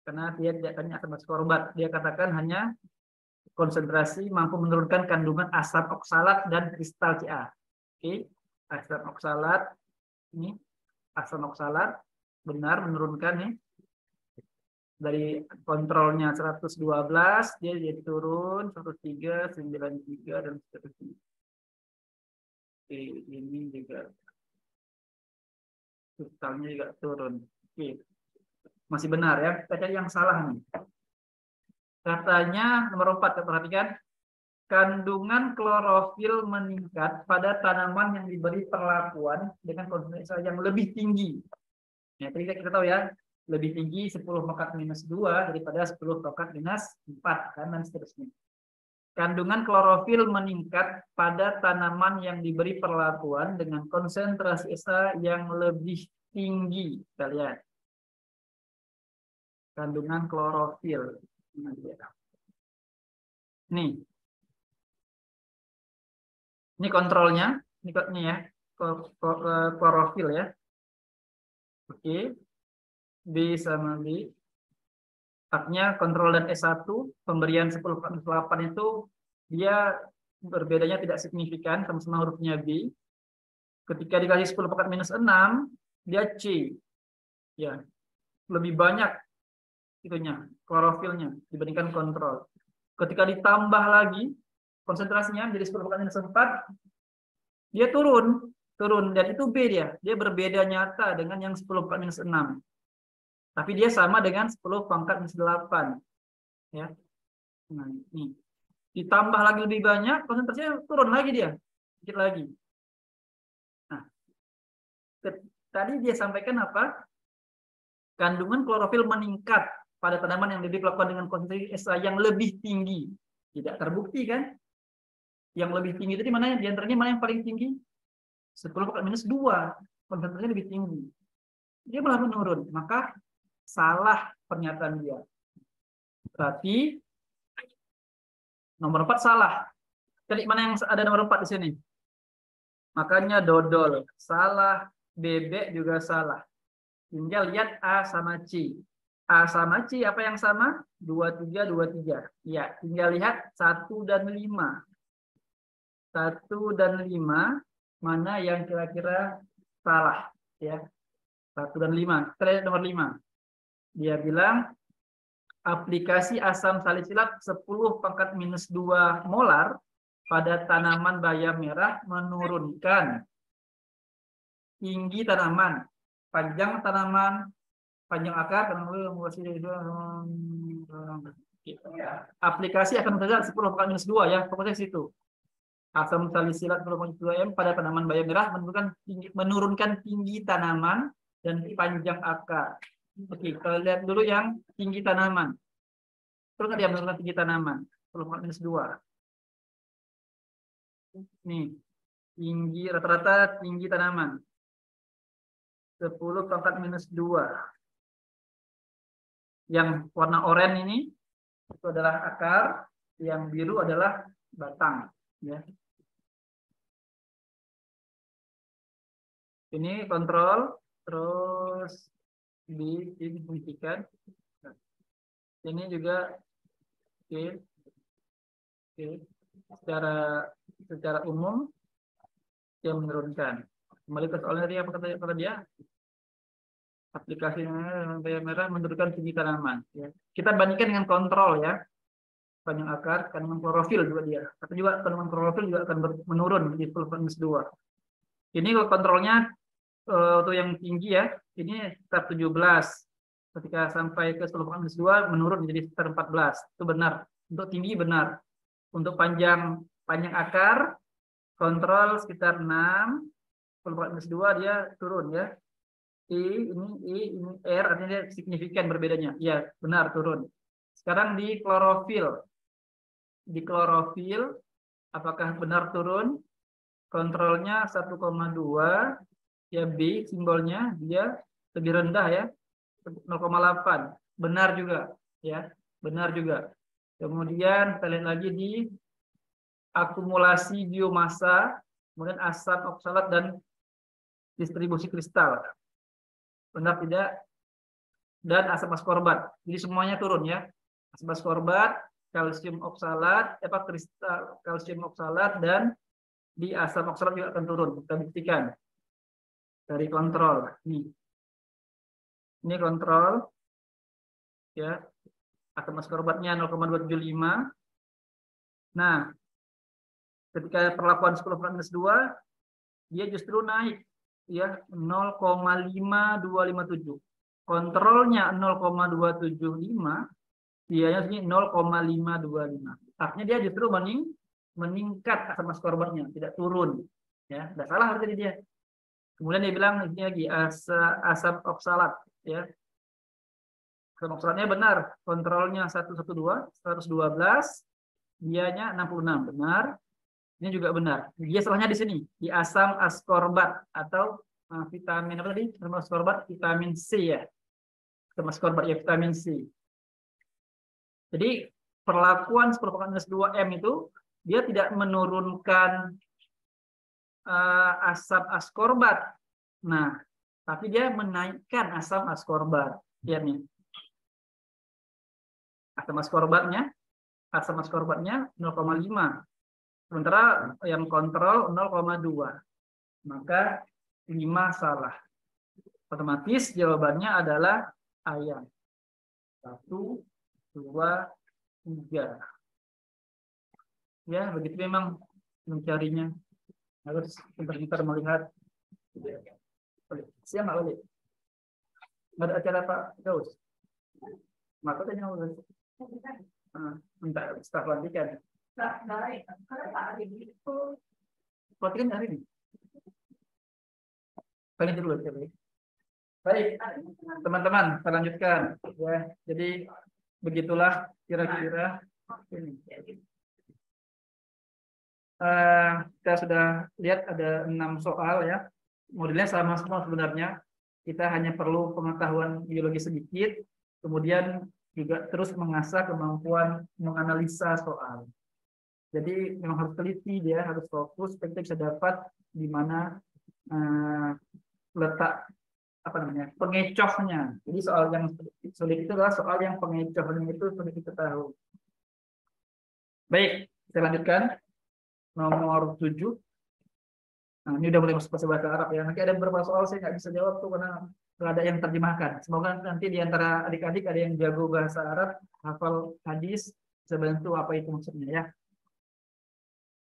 Karena dia tidak tanya asam ascorbat, dia katakan hanya konsentrasi mampu menurunkan kandungan asam oksalat dan kristal Ca. Oke, asam oksalat ini asam oksalat benar menurunkan nih. Dari kontrolnya 112 dia jadi turun 103, 93 dan seterusnya. Oke, ini juga kristalnya juga turun. Oke. Masih benar ya. Kita cari yang salah nih. Katanya nomor 4, perhatikan. Kandungan klorofil meningkat pada tanaman yang diberi perlakuan dengan konsentrasi yang lebih tinggi. Ya, tadi kita tahu ya, lebih tinggi 10 pangkat minus 2 daripada 10 pangkat minus 4 kan, dan seterusnya. Kandungan klorofil meningkat pada tanaman yang diberi perlakuan dengan konsentrasi SA yang lebih tinggi. Kita lihat. Kandungan klorofil. Nih. Ini kontrolnya. Ini ya. Klorofil ya. Oke. B sama B. Artinya kontrol dan S1 pemberian 10/8 itu dia berbedanya tidak signifikan, sama-sama hurufnya B. Ketika dikasih 10/6 dia C. Ya. Lebih banyak itunya, klorofilnya dibandingkan kontrol. Ketika ditambah lagi konsentrasinya menjadi 10/4 dia turun dan itu B dia berbeda nyata dengan yang 10/6. Tapi dia sama dengan 10/8 ya. Nah, ini ditambah lagi lebih banyak, konsentrasinya turun lagi dia, sedikit lagi. Nah, tadi dia sampaikan apa? Kandungan klorofil meningkat pada tanaman yang dilakukan dengan konsentrasi SA yang lebih tinggi. Tidak terbukti kan? Yang lebih tinggi itu di mana? Di antaranya mana yang paling tinggi? 10/2, konsentrasinya lebih tinggi. Dia malah menurun, maka salah pernyataan dia. Berarti nomor 4 salah. Cari mana yang ada nomor 4 di sini. Makanya dodol salah, bebek juga salah. Tinggal lihat A sama C. A sama C apa yang sama? 23, 23. Ya, tinggal lihat 1 dan 5. 1 dan 5 mana yang kira-kira salah ya. 1 dan 5. Kita lihat nomor 5. Dia bilang aplikasi asam salisilat 10/-2 molar pada tanaman bayam merah menurunkan tinggi tanaman, panjang tanaman, panjang akar, aplikasi asam salisilat 10/-2 ya, pokoknya situ. Asam salisilat 10/2 M pada tanaman bayam merah menurunkan tinggi tanaman dan panjang akar. Oke, kita lihat dulu yang tinggi tanaman. Terus dia menurunkan tinggi tanaman 10/-2. Nih, tinggi rata-rata tinggi tanaman 10/-2. Yang warna oranye ini itu adalah akar, Yang biru adalah batang, ya. Ini kontrol, terus dihentikan. Ini juga oke. Oke. Secara umum dia menurunkan. Kembali ke soalnya tadi apa kata dia? Aplikasinya merah menurunkan tinggi tanaman. Ya. Kita bandingkan dengan kontrol ya. Panjang akar, kandungan klorofil juga dia. Tapi juga kandungan klorofil juga akan menurun di sulfur-minus 2. Ini kalau kontrolnya untuk yang tinggi ya, ini sekitar 17. Ketika sampai ke sulfur-minus 2 menurun menjadi sekitar 14. Itu benar. Untuk tinggi benar. Untuk panjang akar, kontrol sekitar 6. Sulfur-minus 2 dia turun ya. ini R, artinya dia signifikan berbedanya. Iya, benar turun. Sekarang di klorofil. Di klorofil, apakah benar turun? Kontrolnya 1,2. Ya B, simbolnya dia lebih rendah ya. 0,8. Benar juga. Ya, benar juga. Kemudian kita lihat lagi di akumulasi biomasa, kemudian asam oksalat dan distribusi kristal. Benar tidak? Dan asam askorbat. Jadi semuanya turun ya. Asam askorbat, kalsium oksalat, kristal kalsium oksalat, dan di asam oksalat juga akan turun. Kita buktikan dari kontrol. Ini kontrol ya. Asam askorbatnya 0,275. Nah, ketika perlakuan 10/-2 dia justru naik ya 0,5257. Kontrolnya 0,275, dianya sini 0,525. Artinya dia justru meningkat asam askorbatnya, tidak turun. Ya, tidak salah artinya dia. Kemudian dia bilang ini lagi asam oksalat ya. Asam oksalatnya benar, kontrolnya 112, 112, dianya 66, benar. Ini juga benar. Dia salahnya di sini, di asam askorbat atau vitamin apa tadi? Asam askorbat vitamin C ya. Asam askorbat ya vitamin C. Jadi perlakuan 10/-2M itu dia tidak menurunkan asam askorbat. Nah, tapi dia menaikkan asam askorbat. Lihat nih. Asam askorbatnya 0,5. Sementara yang kontrol 0,2. Maka 5 salah. Otomatis jawabannya adalah ayam. 1, 2, 3. Ya, begitu memang mencarinya. Harus pintar-pintar melihat. Siap nggak boleh? Nggak ada acara Pak Gaus? Maka tanya boleh. Minta staf lantikan. Pelatihan hari ini. Kalian dulu ya. Baik, teman-teman, kita lanjutkan. Ya, jadi begitulah kira-kira ini. Kita sudah lihat ada 6 soal ya. Modelnya sama semua sebenarnya. Kita hanya perlu pengetahuan biologi sedikit, kemudian juga terus mengasah kemampuan menganalisa soal. Jadi memang harus teliti, dia harus fokus, supaya kita bisa dapat di mana letak pengecohnya. Jadi soal yang sulit itu adalah soal yang pengecohnya itu sulit kita tahu. Baik, saya lanjutkan. Nomor 7. Nah, ini udah mulai masuk bahasa Arab ya. Nanti ada beberapa soal saya nggak bisa jawab tuh karena nggak ada yang terjemahkan. Semoga nanti di antara adik-adik ada yang jago bahasa Arab, hafal hadis, bisa bantu apa itu maksudnya ya.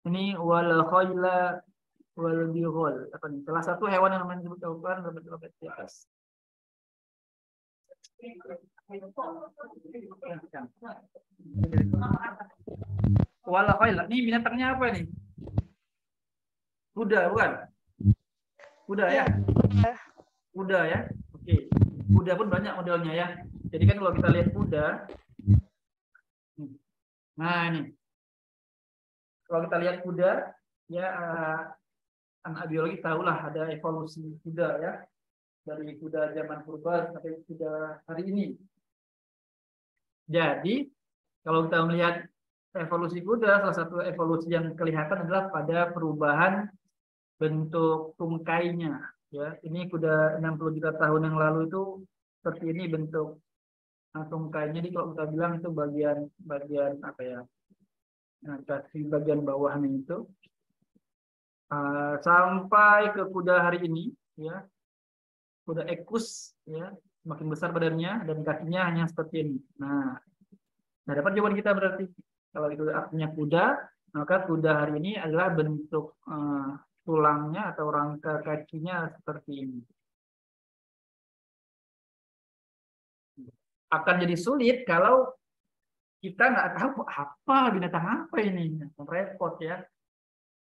Ini wal khayla wal bighal. Apa nih? Salah satu hewan yang namanya disebut Al-Qur'an berbeda di atas. Wal khayla. Ini binatangnya apa nih? Kuda bukan? Kuda ya? Kuda ya? Oke. Kuda pun banyak modelnya ya. Jadi kan kalau kita lihat kuda, nah ini. Kalau kita lihat kuda, ya anak biologi tahulah ada evolusi kuda ya. Dari kuda zaman purba sampai kuda hari ini. Jadi, kalau kita melihat evolusi kuda, salah satu evolusi yang kelihatan adalah pada perubahan bentuk tungkainya. Ya, ini kuda 60 juta tahun yang lalu itu seperti ini bentuk tungkainya. Jadi kalau kita bilang itu bagian apa ya? Nah, kaki bagian bawahnya itu sampai ke kuda hari ini, ya, kuda equus, ya, semakin besar badannya dan kakinya hanya seperti ini. Nah, dapat jawaban kita berarti kalau itu artinya kuda, maka kuda hari ini adalah bentuk tulangnya atau rangka kakinya seperti ini. Akan jadi sulit kalau kita nggak tahu apa binatang apa ini, repot ya.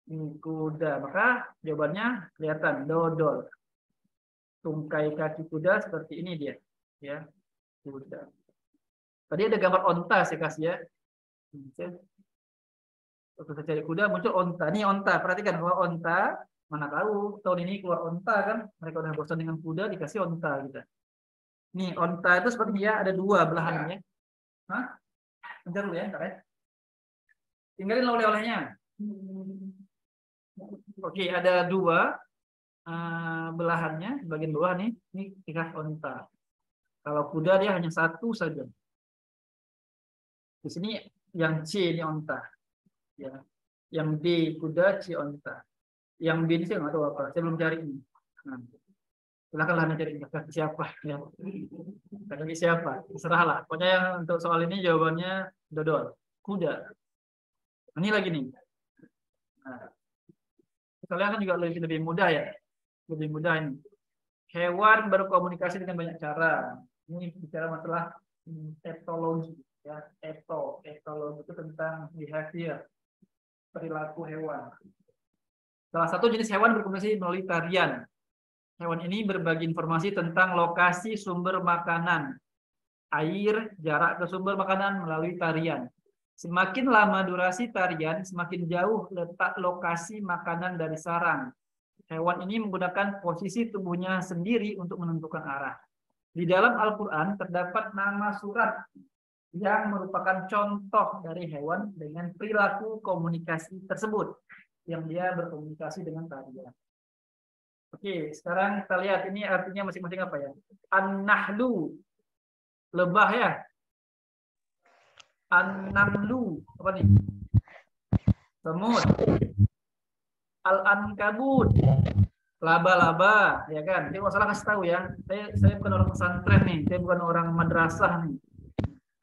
Ini kuda, maka jawabannya kelihatan dodol. Tungkai kaki kuda seperti ini dia, ya, kuda. Tadi ada gambar onta saya kasih ya. Waktu saya cari kuda muncul onta. Ini onta, perhatikan kalau onta, mana tahu tahun ini keluar onta kan? Mereka udah bosan dengan kuda dikasih onta gitu. Nih onta itu seperti dia ada dua belahannya. Hah? Bentar dulu ya, bentar ya. Tinggalin oleh-olehnya. Oke, ada dua belahannya, bagian bawah nih, ini ikat onta. Kalau kuda dia hanya satu saja. Di sini yang C ini onta, ya. Yang D kuda, C onta. Yang B ini saya nggak tahu apa, saya belum cari ini. Nah, silakanlah nanti cari kaki siapa, ya. Kaki siapa, terserahlah. Pokoknya yang untuk soal ini jawabannya dodol, kuda. Ini lagi nih. Nah, kalian kan juga lebih mudah ya. Lebih mudah ini. Hewan berkomunikasi dengan banyak cara. Ini bicara masalah etologi, ya. Etologi itu tentang behavior, perilaku hewan. Salah satu jenis hewan berkomunikasi melalui tarian. Hewan ini berbagi informasi tentang lokasi sumber makanan, air, jarak ke sumber makanan melalui tarian. Semakin lama durasi tarian, semakin jauh letak lokasi makanan dari sarang. Hewan ini menggunakan posisi tubuhnya sendiri untuk menentukan arah. Di dalam Al-Quran terdapat nama surat yang merupakan contoh dari hewan dengan perilaku komunikasi tersebut, yang dia berkomunikasi dengan tarian. Oke, sekarang kita lihat ini artinya masing-masing apa ya. An-nahlu, lebah ya. An-namlu, apa nih? Semut. Al-ankabut, laba-laba, ya kan? Jadi masalah kasih tahu ya. Saya bukan orang pesantren nih, saya bukan orang madrasah nih.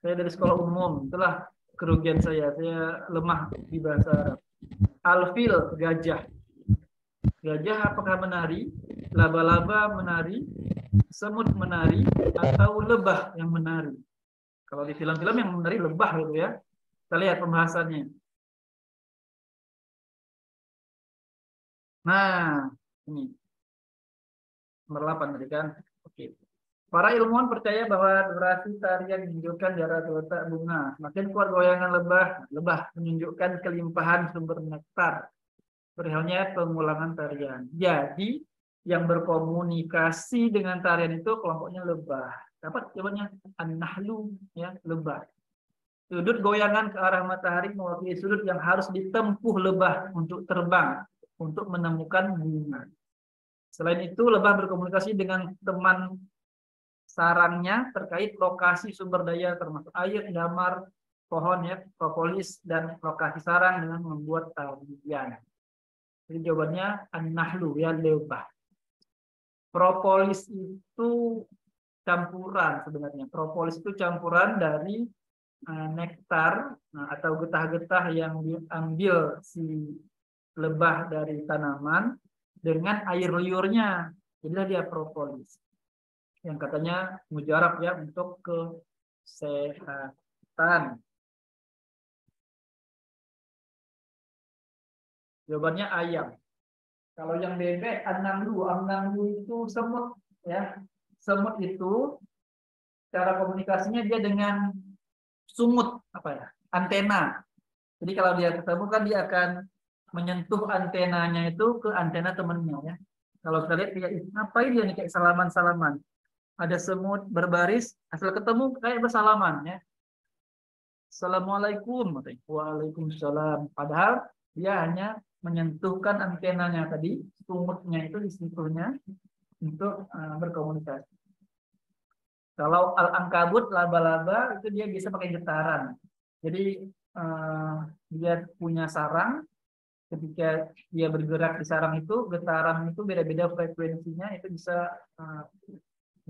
Saya dari sekolah umum, itulah kerugian saya. Saya lemah di bahasa Arab. Al-fil, gajah. Gajah apakah menari? Laba-laba menari? Semut menari? Atau lebah yang menari? Kalau di film-film yang menari lebah gitu ya. Kita lihat pembahasannya. Nah, ini nomor 8 tadi kan. Oke. Para ilmuwan percaya bahwa durasi tarian menunjukkan jarak letak bunga. Makin kuat goyangan lebah menunjukkan kelimpahan sumber nektar. Perihalnya pengulangan tarian. Jadi, yang berkomunikasi dengan tarian itu kelompoknya lebah. Dapat jawabannya an-nahlu, ya, lebah. Sudut goyangan ke arah matahari mewakili sudut yang harus ditempuh lebah untuk terbang, untuk menemukan bunga. Selain itu, lebah berkomunikasi dengan teman sarangnya terkait lokasi sumber daya termasuk air, damar, pohon ya, propolis, dan lokasi sarang dengan membuat tarian. Jadi jawabannya an-nahlu, ya, lebah. Propolis itu campuran sebenarnya. Propolis itu campuran dari nektar atau getah-getah yang diambil si lebah dari tanaman dengan air liurnya. Jadilah dia propolis. Yang katanya mujarab ya untuk kesehatan. Jawabannya ayam. Kalau yang bebek an-namlu itu semut ya. Semut itu cara komunikasinya dia dengan sumut apa ya? Antena. Jadi kalau dia ketemu kan dia akan menyentuh antenanya itu ke antena temannya ya. Kalau kita lihat dia ngapain dia nih kayak salaman-salaman. Ada semut berbaris, asal ketemu kayak bersalaman ya. Assalamualaikum. Waalaikumsalam. Padahal dia hanya menyentuhkan antenanya tadi, sumutnya itu disentuhnya untuk berkomunikasi. Kalau al-ankabut, laba-laba, itu dia bisa pakai getaran. Jadi dia punya sarang. Ketika dia bergerak di sarang itu, getaran itu beda-beda frekuensinya, itu bisa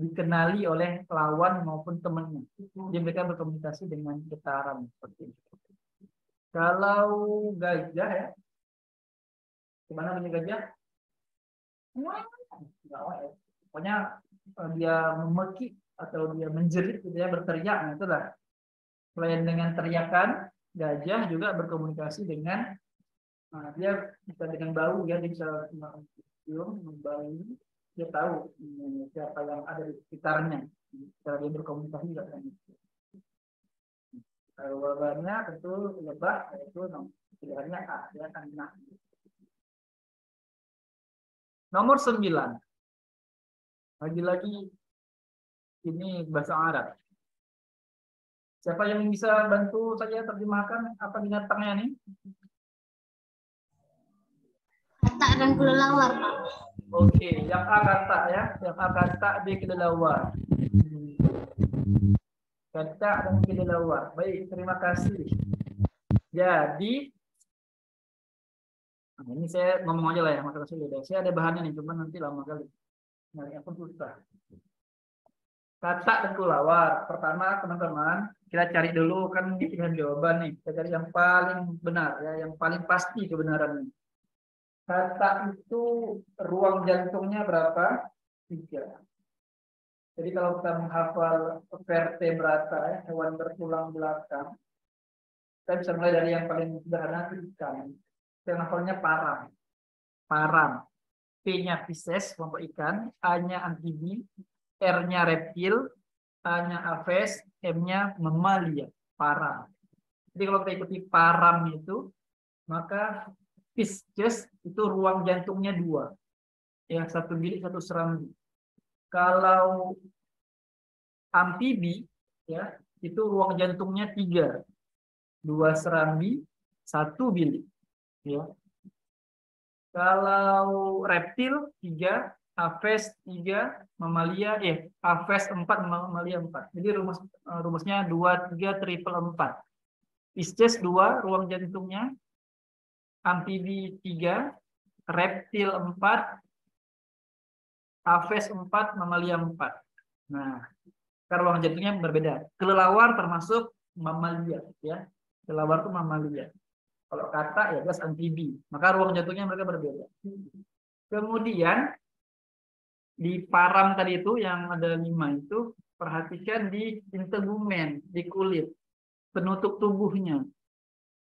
dikenali oleh lawan maupun temannya. Jadi mereka berkomunikasi dengan getaran seperti itu. Kalau gajah ya, gimana bunyi gajah? Pokoknya dia memekik atau dia menjerit, gitu ya, berteriak. Nah, itulah. Selain dengan teriakan, gajah juga berkomunikasi dengan dia bisa dengan bau, ya, dia bisa membau, dia tahu siapa yang ada di sekitarnya. Cara dia berkomunikasi juga dengan itu. Jawabannya tentu lebah, yaitu pilihannya A, ya, anak. Nomor 9. Lagi-lagi ini bahasa Arab. Siapa yang bisa bantu saya terjemahkan apa binatangnya nih? Katak dan kelelawar, Pak. Oke, yang A katak ya, yang A katak, B kelelawar. Katak dan kelelawar. Baik, terima kasih. Jadi, ini saya ngomong aja lah ya, masalah sudah. Saya ada bahannya nih, cuma nanti lama kali. Nah, yang pun susah. Katak dan kelelawar. Pertama, teman-teman, kita cari dulu kan pilihan jawaban nih. Kita cari yang paling benar ya, yang paling pasti kebenarannya. Katak itu ruang jantungnya berapa? 3. Jadi kalau kita menghafal vertebrata, ya, hewan bertulang belakang, kita bisa mulai dari yang paling sederhana, ikan. Kita hafalnya param. Param. P-nya Pisces, kelompok ikan. A-nya amfibi. R-nya reptil. A-nya aves. M-nya mamalia. Param. Jadi kalau kita ikuti param itu, maka Pisces itu ruang jantungnya 2. Ya, 1 bilik, 1 serambi. Kalau amfibi ya, itu ruang jantungnya 3. 2 serambi, 1 bilik. Ya. Kalau reptil 3, aves 3, mamalia aves 4, mamalia 4. Jadi rumusnya 2 3 triple 4. Pisces 2 ruang jantungnya, amfibi 3, reptil 4, aves 4, mamalia 4. Nah, karena ruang jantungnya berbeda. Kelelawar termasuk mamalia, ya. Kelelawar itu mamalia. Kalau katak ya jelas amfibi. Maka ruang jantungnya mereka berbeda. Kemudian di param tadi itu yang ada 5 itu, perhatikan di integumen, di kulit, penutup tubuhnya.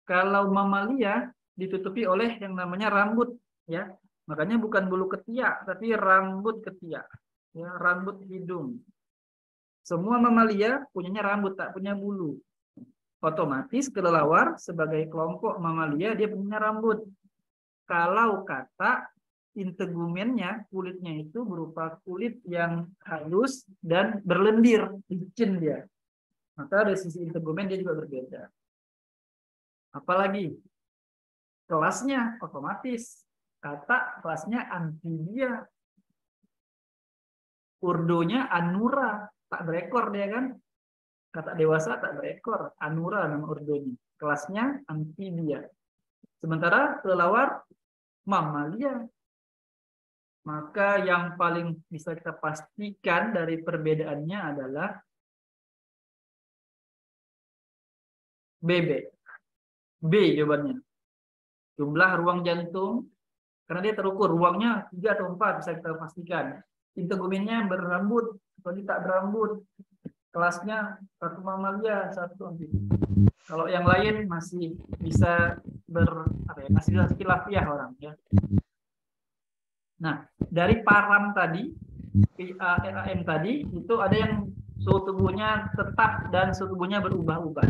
Kalau mamalia ditutupi oleh yang namanya rambut, ya. Makanya bukan bulu ketiak, tapi rambut ketiak, ya, rambut hidung. Semua mamalia punyanya rambut, tak punya bulu. Otomatis kelelawar sebagai kelompok mamalia dia punya rambut. Kalau katak, integumennya, kulitnya itu berupa kulit yang halus dan berlendir, licin dia. Maka dari sisi integumen dia juga berbeda. Apalagi kelasnya otomatis katak kelasnya amfibia, urdonya anura, tak berekor dia kan. Katak dewasa tak berekor, anura nama urdonya. Kelasnya amfibia. Sementara kelelawar mamalia. Maka yang paling bisa kita pastikan dari perbedaannya adalah BB. B jawabannya. Jumlah ruang jantung, karena dia terukur, ruangnya 3 atau 4 bisa kita pastikan. Integumennya berambut atau tak berambut. Kelasnya 1 mamalia, 1 amfibi. Kalau yang lain masih bisa masih bisa khilafiah orang, ya. Nah, dari param tadi, PARAM tadi, itu ada yang suhu tubuhnya tetap dan suhu tubuhnya berubah-ubah.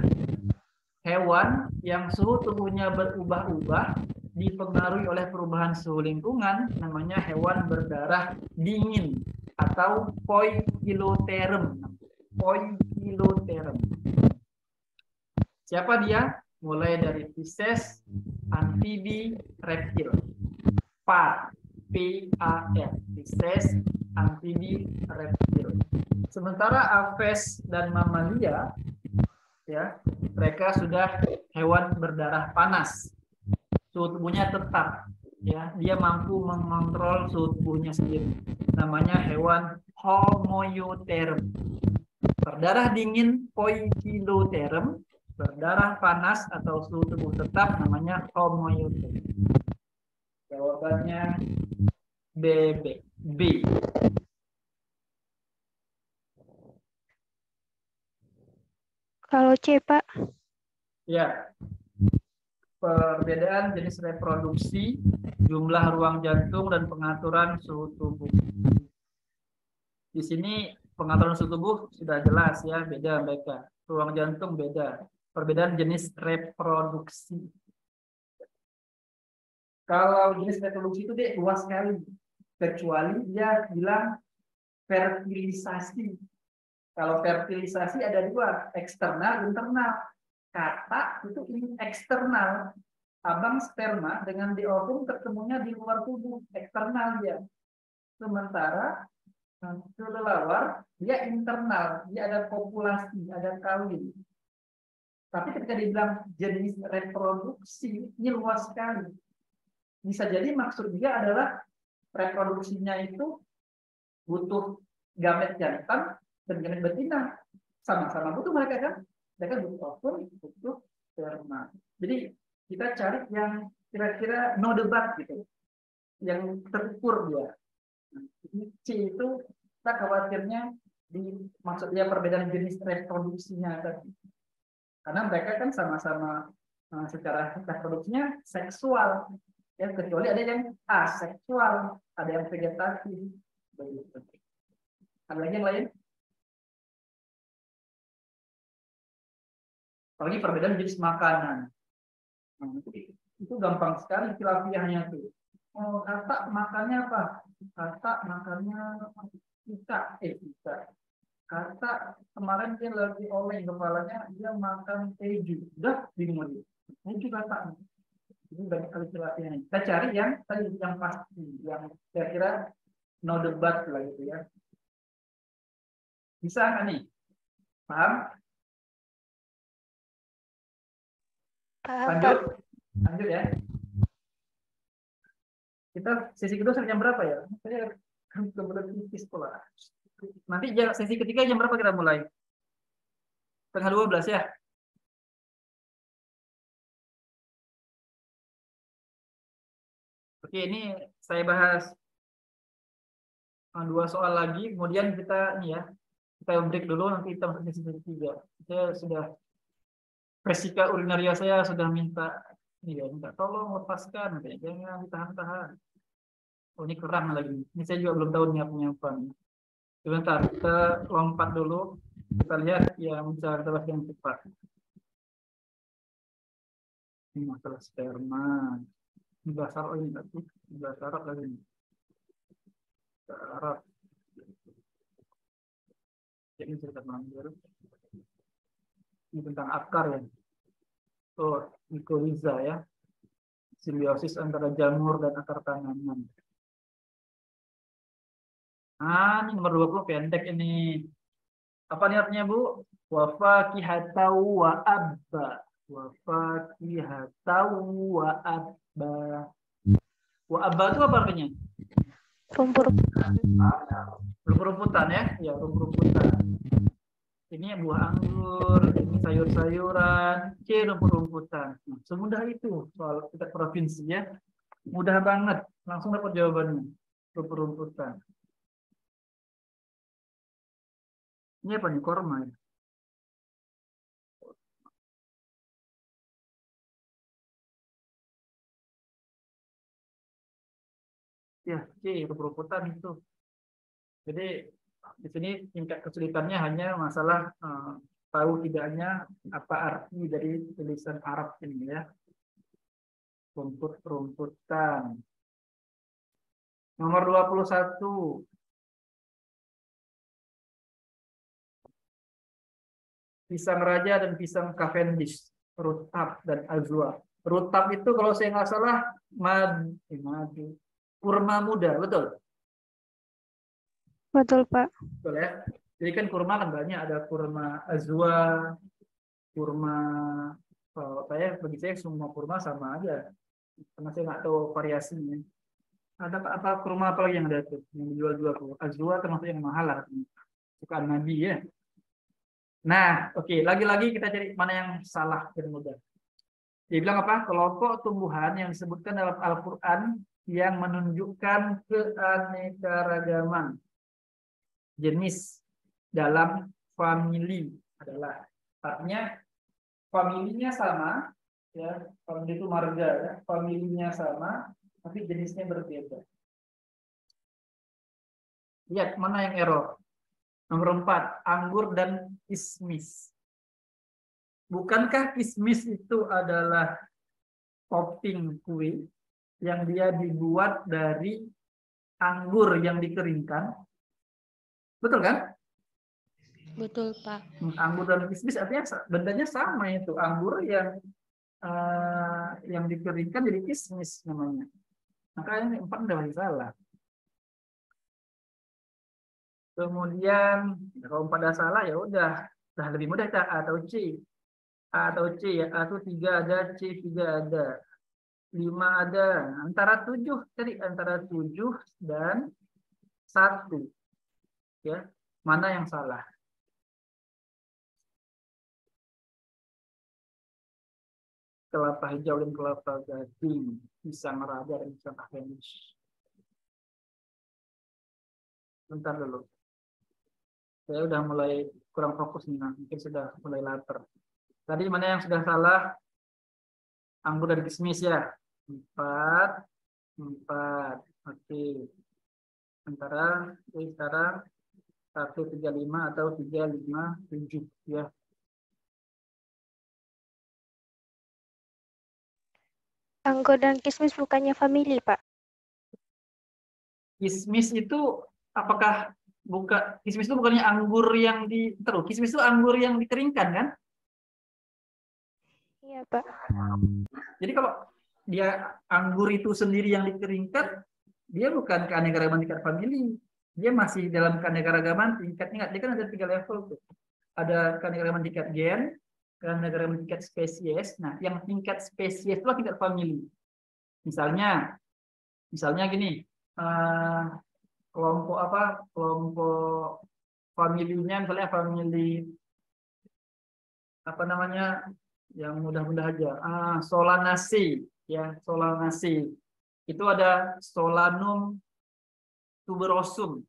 Hewan yang suhu tubuhnya berubah-ubah dipengaruhi oleh perubahan suhu lingkungan, namanya hewan berdarah dingin atau poikiloterm. Poikiloterm. Siapa dia? Mulai dari Pisces, amfibi, reptil. PAR, P-A-R, Pisces, amfibi, reptil. Sementara Aves dan Mamalia, ya, mereka sudah hewan berdarah panas. Suhu tubuhnya tetap, ya, dia mampu mengontrol suhu tubuhnya sendiri. Namanya hewan homoeoterm. Berdarah dingin poikiloterm, berdarah panas atau suhu tubuh tetap namanya homoeoterm. Jawabannya B. Kalau C, Pak. Ya. Perbedaan jenis reproduksi, jumlah ruang jantung, dan pengaturan suhu tubuh. Di sini pengaturan suhu tubuh sudah jelas ya, beda mereka. Ruang jantung beda. Perbedaan jenis reproduksi. Kalau jenis reproduksi itu dia luas sekali. Kecuali dia bilang fertilisasi. Kalau fertilisasi ada dua, eksternal, internal. Kata itu eksternal. Abang sperma dengan diovum ketemunya di luar tubuh, eksternal dia. Sementara kelelawar dia internal, dia ada populasi, ada kawin. Tapi ketika dibilang jenis reproduksi, ini luas sekali. Bisa jadi maksud dia adalah reproduksinya itu butuh gamet jantan dan gamet betina. Sama-sama butuh mereka kan? Mereka butuh ovum, butuh sperma. Jadi kita cari yang kira-kira no debat gitu, yang terukur dia. C itu kita khawatirnya maksudnya perbedaan jenis reproduksinya tadi. Karena mereka kan sama-sama secara reproduksinya seksual, ya, kecuali ada yang aseksual, ada yang vegetatif. Begitu. Ada lagi yang lain? Apalagi perbedaan jenis makanan. Nah, itu gampang sekali khilafiyahnya tuh. Oh, kata makannya apa? Kata makannya ikan. Kata kemarin dia lagi oleng kepalanya, dia makan keju. Udah bingung dia. Keju kata. Ini banyak kali khilafiyahnya. Kita cari yang tadi yang pasti, yang kira-kira no debat lah gitu ya. Bisa nggak nih? Paham? Lanjut ya. Kita sesi kedua sampai jam berapa ya? Saya kemudian tipis pola. Nanti sesi ketiga jam berapa kita mulai? Setengah 12 ya. Oke, ini saya bahas dua soal lagi. Kemudian kita nih ya, kita break dulu. Nanti kita masuk sesi ketiga. Saya sudah vesika urinaria saya sudah minta tolong lepaskan, jangan ditahan-tahan. Oh, ini kerang lagi. Ini saya juga belum tahu nyiap-nyiap apa. Sebentar, kita lompat dulu. Kita lihat yang bisa kita bahas yang cepat. Ini masalah sperma. Ini bahasa Arab ini tadi. Bahasa Arab lagi. Bahasa Arab. Ini cerita baru. Ini tentang akar ya. Oh, mycorrhiza ya. Simbiosis antara jamur dan akar tanaman. Ini nomor 20 pendek ini. Apa nih artinya, Bu? Wa fakihatau wa abba. Wa fakihatau wa abba. Wa abba itu apa artinya? Rumput-rumputan ya. Ya, rumput-rumputan. Ini buah anggur, ini sayur-sayuran, C rumput-rumputan. Nah, semudah itu soal kita provinsi ya. Mudah banget, langsung dapat jawabannya. Rumput-rumputan. Ini apa nih? Korma ya? Ya, C rumput-rumputan itu. Jadi di sini tingkat kesulitannya hanya masalah tahu tidaknya apa arti dari tulisan Arab ini ya. Rumput-rumputan. Nomor 21. Pisang raja dan pisang Cavendish. rutab, dan azwa. Rutab itu kalau saya nggak salah madu, kurma muda, betul? Betul, Pak. Betul ya. Jadi kan kurma kan banyak, ada kurma azwa, kurma, bagi saya semua kurma sama aja. Karena saya nggak tahu variasinya. Ada apa kurma apa lagi yang ada tuh yang dijual-jual? Azwa termasuk yang mahal lah, sukaan Nabi ya. Nah, oke, lagi-lagi kita cari mana yang salah dan mudah. Dia bilang apa? Kelompok tumbuhan yang disebutkan dalam Al-Quran yang menunjukkan keanekaragaman jenis dalam famili adalah, artinya familinya sama, ya, famili itu marga, ya, familinya sama, tapi jenisnya berbeda. Lihat mana yang error. Nomor 4, anggur dan kismis. Bukankah kismis itu adalah topping kue yang dia dibuat dari anggur yang dikeringkan? Betul kan? Betul, Pak. Anggur dan kismis artinya bendanya sama itu. Anggur yang dikeringkan jadi kismis namanya. Makanya 4 udah masih salah. Kemudian kalau 4 udah salah ya udah lebih mudah kita A atau C. A atau C ya, A itu 3 ada, C 3 ada. 5 ada, antara 7 tadi, antara 7 dan 1. Ya, mana yang salah? Kelapa hijau dan kelapa gading, pisang raja dan pisang Anies. Bentar dulu. Saya udah mulai kurang fokus nih, mungkin sudah mulai lapar. Tadi mana yang sudah salah? Anggur dan kismis ya. 4. Oke. Antara sekarang 135 atau 357 ya. Anggur dan kismis bukannya family, Pak? Kismis itu apakah kismis itu bukannya anggur yang kismis itu anggur yang dikeringkan kan? Iya, Pak. Jadi kalau dia anggur itu sendiri yang dikeringkan, dia bukan keanekaragaman tingkat famili. Dia masih dalam keanekaragaman tingkat, ingat, dia kan ada 3 level tuh. Ada keanekaragaman tingkat gen, keanekaragaman tingkat spesies. Nah, yang tingkat spesies itu tingkat famili. Misalnya gini, kelompok familinya, misalnya famili apa namanya, yang mudah-mudah aja, Solanaceae ya, Solanaceae itu ada Solanum tuberosum,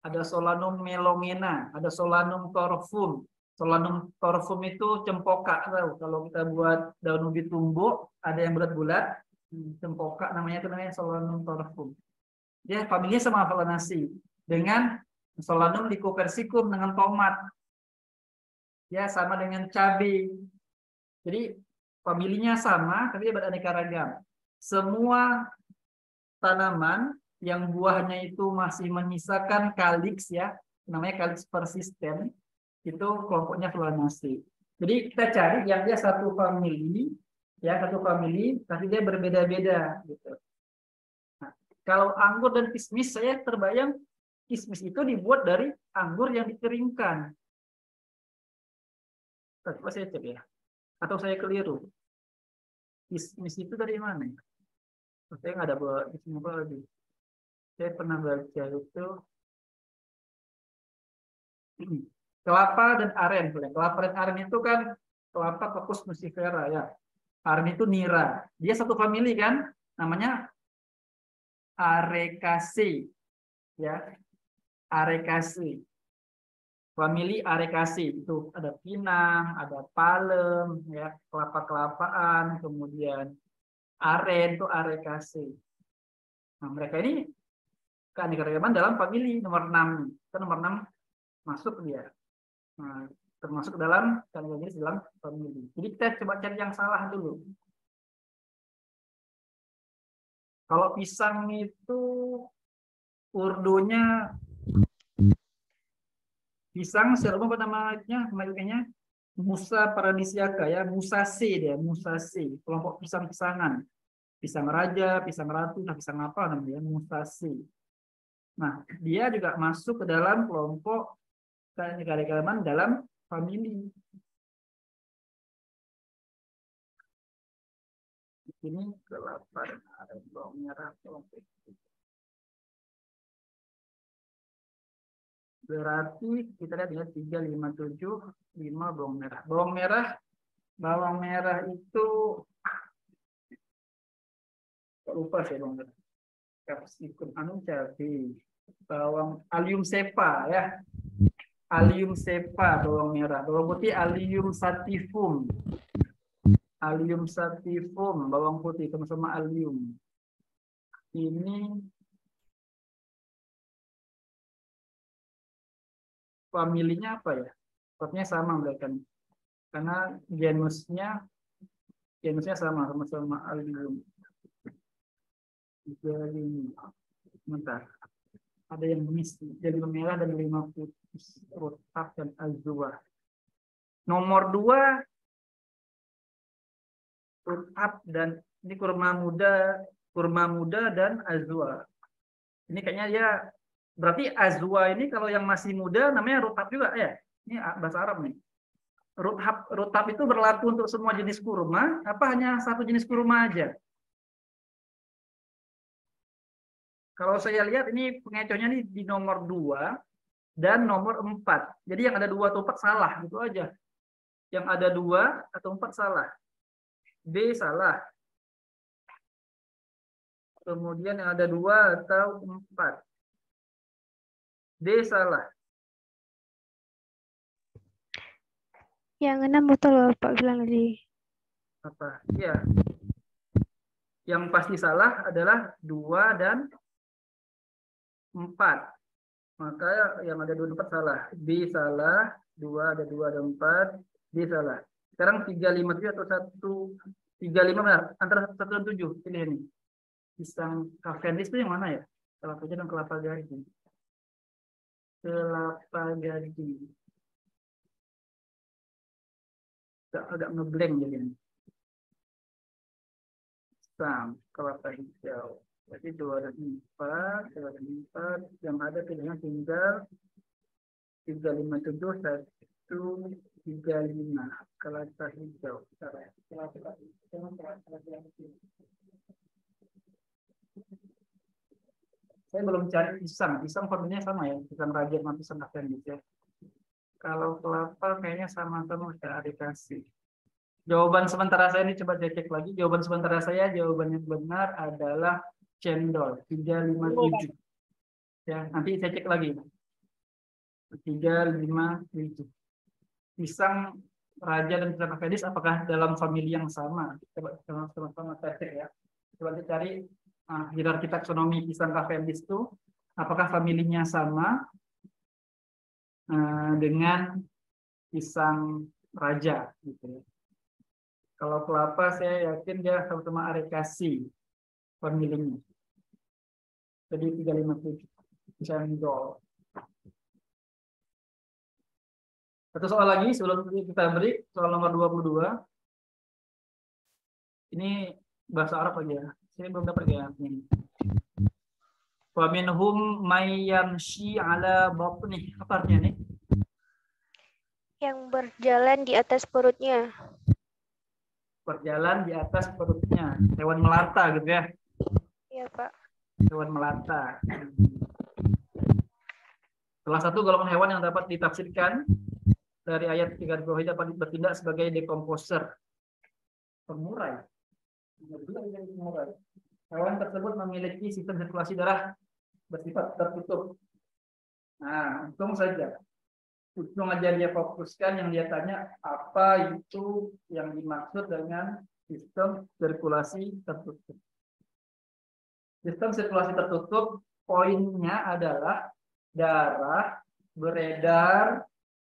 ada Solanum melongena, ada Solanum torfum. Solanum torfum itu cempokak, tahu kalau kita buat daun ubi tumbuk ada yang bulat-bulat, cempokak namanya, itu namanya Solanum torfum. Dia familinya sama Solanaceae dengan Solanum lycopersicum dengan tomat. Ya, sama dengan cabai. Jadi familinya sama, tapi dia beraneka ragam. Semua tanaman yang buahnya itu masih menyisakan kaliks ya, namanya kaliks persisten, itu kelompoknya Solanaceae. Jadi kita cari yang dia satu famili, ya satu famili, tapi dia berbeda-beda gitu. Nah, kalau anggur dan kismis, saya terbayang kismis itu dibuat dari anggur yang dikeringkan. Coba saya cek ya. Atau saya keliru. Kismis itu dari mana? Saya nggak ada bawa kismis apa lagi. Saya pernah baca itu kelapa dan aren. Kelapa dan aren itu kan kelapa Cocos nucifera ya. Aren itu nira. Dia satu famili kan, namanya Arecaceae. Ya, Arecaceae. Famili Arecaceae itu ada pinang, ada palem, ya, kelapa-kelapaan, kemudian aren itu Arecaceae. Nah, mereka ini keanekaragaman dalam famili nomor 6. Itu nomor 6 masuk dia. Nah, termasuk dalam keanekaragaman dalam famili. Jadi kita coba cari yang salah dulu. Kalau pisang itu urdunya pisang secara umum apa namanya? Musa paradisiaca ya, Musaceae dia, Musaceae, kelompok pisang-pisangan. Pisang raja, pisang ratu, nah pisang apa namanya, Musaceae. Nah, dia juga masuk ke dalam kelompok negara-negara dalam famili. Di sini kelapa dan ada bawang merah kelompok. Berarti kita lihat ya 3, 5, 7, 5 bawang merah. Bawang merah itu lupa saya bawang merah. Capsicum anu cabai. Bawang Allium cepa ya. Allium cepa bawang merah. Bawang putih Allium sativum. Allium sativum bawang putih sama-sama allium. Ini familinya apa ya? Sepertinya sama mereka nih. Karena genusnya sama-sama allium. Jadi, sebentar. Ada yang miss, jadi merah dan 5 putih, Rutab dan azua. Nomor 2 Rutab dan ini kurma muda dan azua. Ini kayaknya ya berarti azwa ini kalau yang masih muda namanya rutab juga ya. Ini bahasa Arab nih. Rutab itu berlaku untuk semua jenis kurma, apa hanya satu jenis kurma aja? Kalau saya lihat ini pengecohnya nih di nomor 2 dan nomor 4. Jadi yang ada 2 atau 4 salah gitu aja. Yang ada 2 atau 4 salah. B salah. Kemudian yang ada 2 atau 4. D salah. Yang 6 betul loh Pak bilang tadi. Apa? Iya. Yang pasti salah adalah 2 dan 4. Maka yang ada 2 dan 4 salah. B salah, 2 ada 2 dan 4, D salah. Sekarang 3, 5, 7 atau 1, 3, 5 benar. Antara 1 dan 7 pilih ini. Pisang Cavendish itu yang mana ya? Kelapa Gading dan kelapa gading. Kelapa gading. Agak ngeblank jadi. Pisang kelapa hijau. Jadi 2 dan 4, 2 dan 4. Yang ada pilihannya tinggal 3, 5, 7, 1, 3, 5. Kelapa hijau. Saya belum cari pisang. Pisang formulanya sama ya. Pisang raja sama pisang Cavendish ya. Kalau kelapa kayaknya sama-sama sudah dikasih. Jawaban sementara saya ini coba saya cek lagi. Jawaban sementara saya, jawabannya benar adalah cendol 357. Ya, nanti saya cek lagi. 357. Pisang raja dan pisang Cavendish apakah dalam famili yang sama? Coba sama-sama saya cek ya. Coba kita cari hierarki taksonomi pisang Cavendish itu apakah familinya sama dengan pisang raja gitu ya. Kalau kelapa saya yakin dia sama-sama Arecaceae familinya. Jadi 357 cendol. Satu soal lagi sebelum kita beri soal nomor 22. Ini bahasa Arab lagi ya. Saya belum dapat ya ini. Wa minhum may yamshi ala batnih. Apa artinya nih? Yang berjalan di atas perutnya. Berjalan di atas perutnya. Hewan melata gitu ya. Iya, Pak. Hewan melata. Salah satu golongan hewan yang dapat ditafsirkan dari ayat 3 dapat bertindak sebagai dekomposer. Pengurai. Hewan tersebut memiliki sistem sirkulasi darah bersifat tertutup. Nah, untung saja. Untung aja dia fokuskan yang dia tanya apa itu yang dimaksud dengan sistem sirkulasi tertutup. Sistem sirkulasi tertutup poinnya adalah darah beredar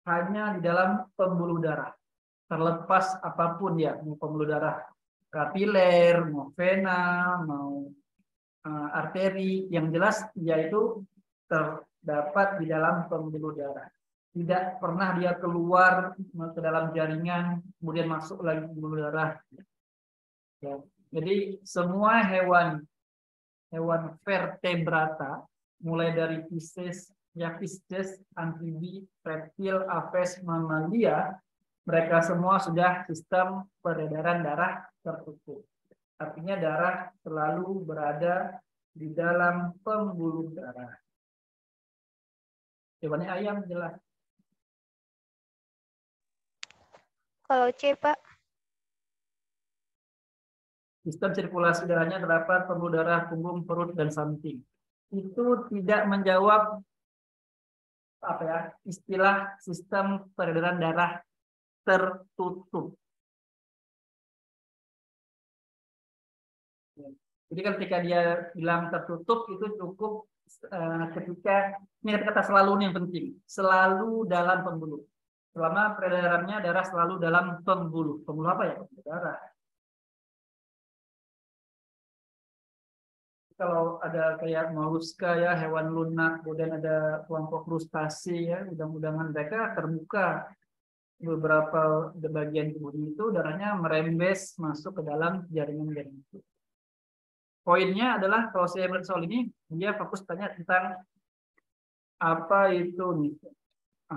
hanya di dalam pembuluh darah. Terlepas apapun ya, mau pembuluh darah kapiler, mau vena, mau arteri, yang jelas yaitu terdapat di dalam pembuluh darah. Tidak pernah dia keluar ke dalam jaringan, kemudian masuk lagi ke pembuluh darah. Ya. Jadi semua hewan vertebrata, mulai dari Pisces, amfibi, reptil, aves, mamalia, mereka semua sudah sistem peredaran darah tertutup. Artinya darah selalu berada di dalam pembuluh darah. Hewannya ayam jelas. Kalau C, Pak. Sistem sirkulasi darahnya terdapat pembuluh darah, punggung, perut, dan samping. Itu tidak menjawab istilah sistem peredaran darah tertutup. Jadi ketika dia bilang tertutup itu cukup ketika ini kata selalu ini yang penting, selalu dalam pembuluh. Selama peredarannya darah selalu dalam pembuluh. Pembuluh apa ya? Pembuluh darah. Kalau ada kayak moluska ya, hewan lunak, kemudian ada kelompok krustasi ya, mudah-mudahan mereka terbuka beberapa bagian tubuhnya itu darahnya merembes masuk ke dalam jaringan-jaringan itu. Poinnya adalah kalau saya melihat soal ini dia fokus tanya tentang apa itu nih,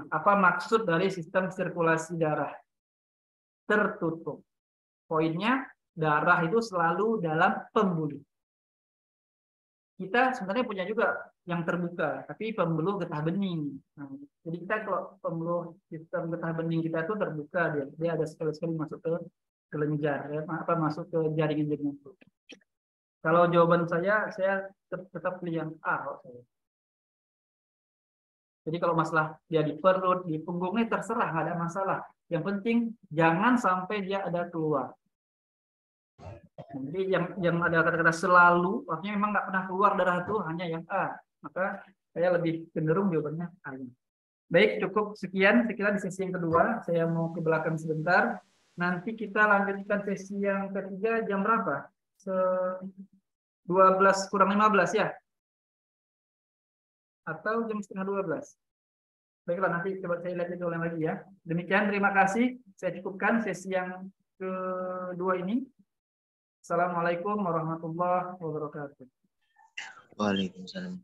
apa maksud dari sistem sirkulasi darah tertutup. Poinnya darah itu selalu dalam pembuluh. Kita sebenarnya punya juga yang terbuka, tapi pembuluh getah bening. Nah, jadi kita kalau pembuluh sistem getah bening kita itu terbuka, dia ada sekali-sekali masuk ke kelenjar, ya, masuk ke jaringan-jaringan itu. Kalau jawaban saya tetap pilih yang A. Jadi kalau masalah dia di perut, di punggungnya terserah, nggak ada masalah. Yang penting jangan sampai dia ada keluar. Jadi yang ada kata-kata selalu, artinya memang nggak pernah keluar darah itu hanya yang A. Maka saya lebih cenderung jawabannya A. Baik, cukup sekian di sesi yang kedua. Saya mau ke belakang sebentar. Nanti kita lanjutkan sesi yang ketiga jam berapa? 12 kurang 15 ya? Atau jam setengah 12? Baiklah, nanti coba saya lihat itu lagi ya. Demikian, terima kasih. Saya cukupkan sesi yang kedua ini. Assalamualaikum warahmatullahi wabarakatuh. Waalaikumsalam.